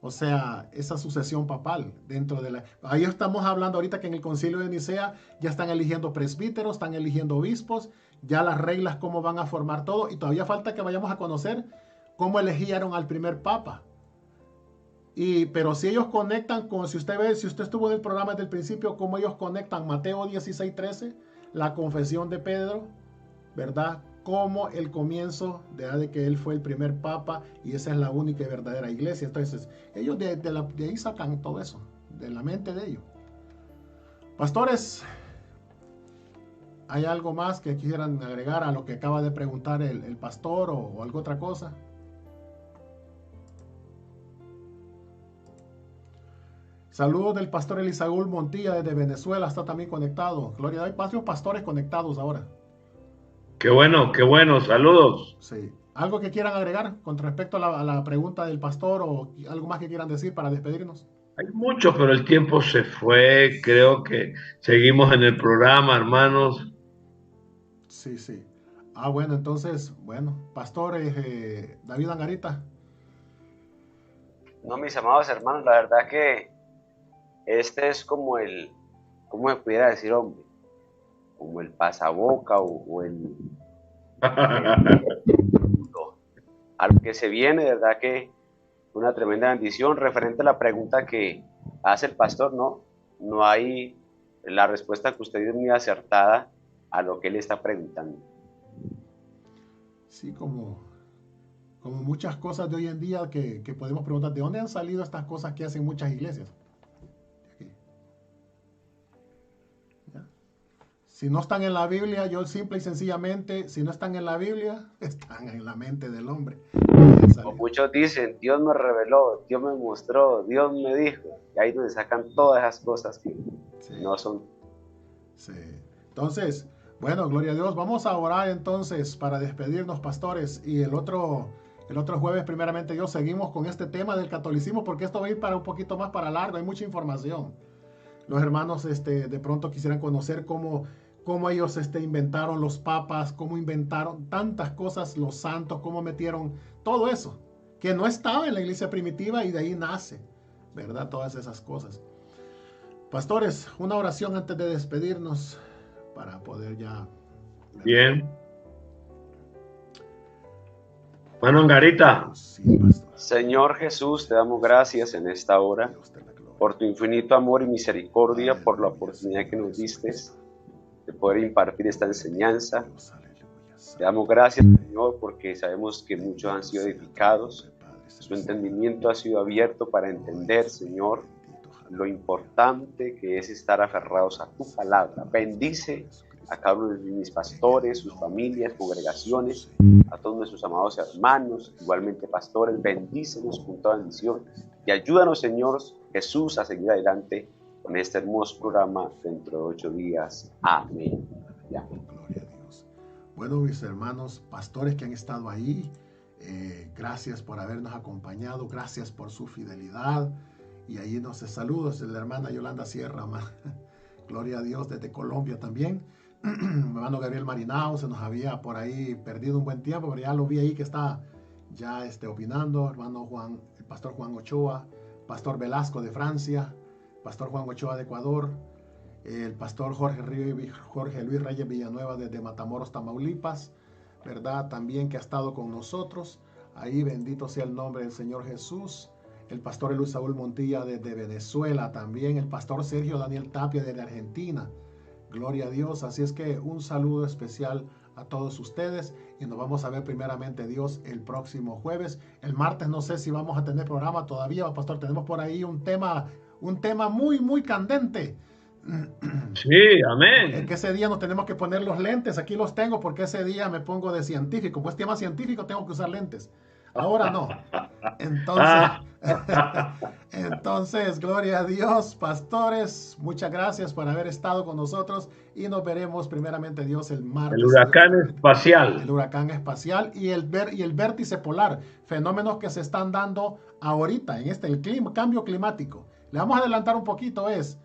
O sea, esa sucesión papal dentro de la... Ahí estamos hablando ahorita que en el concilio de Nicea ya están eligiendo presbíteros, están eligiendo obispos, ya las reglas cómo van a formar todo, y todavía falta que vayamos a conocer cómo eligieron al primer papa. Pero si ellos conectan con, si usted estuvo en el programa desde el principio, cómo ellos conectan Mateo 16:13, la confesión de Pedro, ¿verdad? Como el comienzo de que él fue el primer papa y esa es la única y verdadera iglesia. Entonces, ellos de ahí sacan todo eso, de la mente de ellos. Pastores, ¿hay algo más que quieran agregar a lo que acaba de preguntar el pastor o alguna otra cosa? Saludos del pastor Elisaúl Montilla desde Venezuela, está también conectado. Gloria a Dios, hay pastores conectados ahora. Qué bueno, saludos. Sí. ¿Algo que quieran agregar con respecto a la pregunta del pastor o algo más que quieran decir para despedirnos? Hay mucho, pero el tiempo se fue. Creo que seguimos en el programa, hermanos. Sí, sí. Bueno, entonces, pastor David Angarita. No, mis amados hermanos, la verdad que este es como ¿cómo me pudiera decir, hombre? Como el pasaboca o el a lo que se viene, de verdad que una tremenda bendición. Referente a la pregunta que hace el pastor, no hay, la respuesta que usted dio muy acertada a lo que él está preguntando. Sí, como muchas cosas de hoy en día que podemos preguntar, ¿de dónde han salido estas cosas que hacen muchas iglesias? Si no están en la Biblia, yo simple y sencillamente, si no están en la Biblia, están en la mente del hombre. Como muchos dicen, Dios me reveló, Dios me mostró, Dios me dijo. Y ahí donde sacan todas esas cosas que no son. Sí. Entonces, gloria a Dios. Vamos a orar entonces para despedirnos, pastores. Y el otro jueves, primeramente Dios, seguimos con este tema del catolicismo, porque esto va a ir para un poquito más para largo. Hay mucha información. Los hermanos de pronto quisieran conocer cómo ellos inventaron los papas, cómo inventaron tantas cosas, los santos, cómo metieron todo eso, que no estaba en la iglesia primitiva y de ahí nace, ¿verdad? Todas esas cosas. Pastores, una oración antes de despedirnos para poder ya... Bien. Bueno, Angarita, sí, pastor. Señor Jesús, te damos gracias en esta hora por tu infinito amor y misericordia, por la oportunidad que nos diste de poder impartir esta enseñanza. Te damos gracias, Señor, porque sabemos que muchos han sido edificados. Su entendimiento ha sido abierto para entender, Señor, lo importante que es estar aferrados a tu palabra. Bendice a cada uno de mis pastores, sus familias, congregaciones, a todos nuestros amados hermanos, igualmente pastores. Bendícenos con toda bendición y ayúdanos, Señor Jesús, a seguir adelante con este hermoso programa dentro de 8 días. Amén. Amén. Gloria a Dios. Bueno, mis hermanos pastores que han estado ahí, gracias por habernos acompañado, gracias por su fidelidad. Y ahí nos saludos de la hermana Yolanda Sierra, gloria a Dios, desde Colombia también. Hermano Gabriel Marinao se nos había por ahí perdido un buen tiempo, pero ya lo vi ahí que está ya opinando. Hermano Juan, el pastor Juan Ochoa, pastor Velasco de Francia, pastor Juan Ochoa de Ecuador, el pastor Jorge Luis Reyes Villanueva desde Matamoros, Tamaulipas, ¿verdad? También que ha estado con nosotros. Ahí bendito sea el nombre del Señor Jesús. El pastor Luis Saúl Montilla desde Venezuela también. El pastor Sergio Daniel Tapia desde Argentina. Gloria a Dios. Así es que un saludo especial a todos ustedes. Y nos vamos a ver primeramente Dios el próximo jueves. El martes no sé si vamos a tener programa todavía, pastor. Tenemos por ahí un tema muy, muy candente. Sí, amén. En que ese día nos tenemos que poner los lentes. Aquí los tengo porque ese día me pongo de científico. Pues tema científico tengo que usar lentes. Ahora no. Entonces, gloria a Dios, pastores, muchas gracias por haber estado con nosotros y nos veremos primeramente Dios el martes. El huracán espacial. El huracán espacial y el vértice polar, fenómenos que se están dando ahorita en el cambio climático. Le vamos a adelantar un poquito, es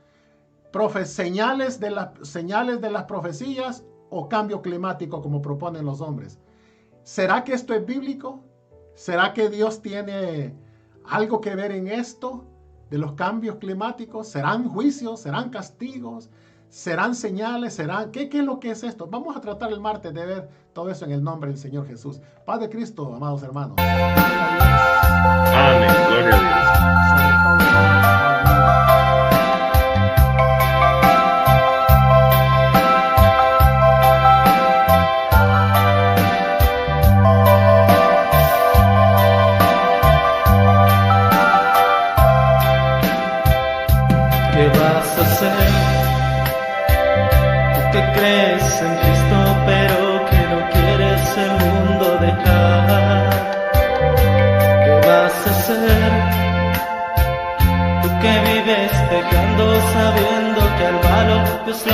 señales de las profecías o cambio climático como proponen los hombres. ¿Será que esto es bíblico? ¿Será que Dios tiene algo que ver en esto de los cambios climáticos? ¿Serán juicios? ¿Serán castigos? ¿Serán señales? ¿Qué es lo que es esto? Vamos a tratar el martes de ver todo eso en el nombre del Señor Jesús. Paz de Cristo, amados hermanos. Amén. Gloria a Dios. ¿Qué vas a hacer? Tú que crees en Cristo, pero que no quieres el mundo dejar. ¿Qué vas a hacer? Tú que vives pecando, sabiendo que al malo Dios lo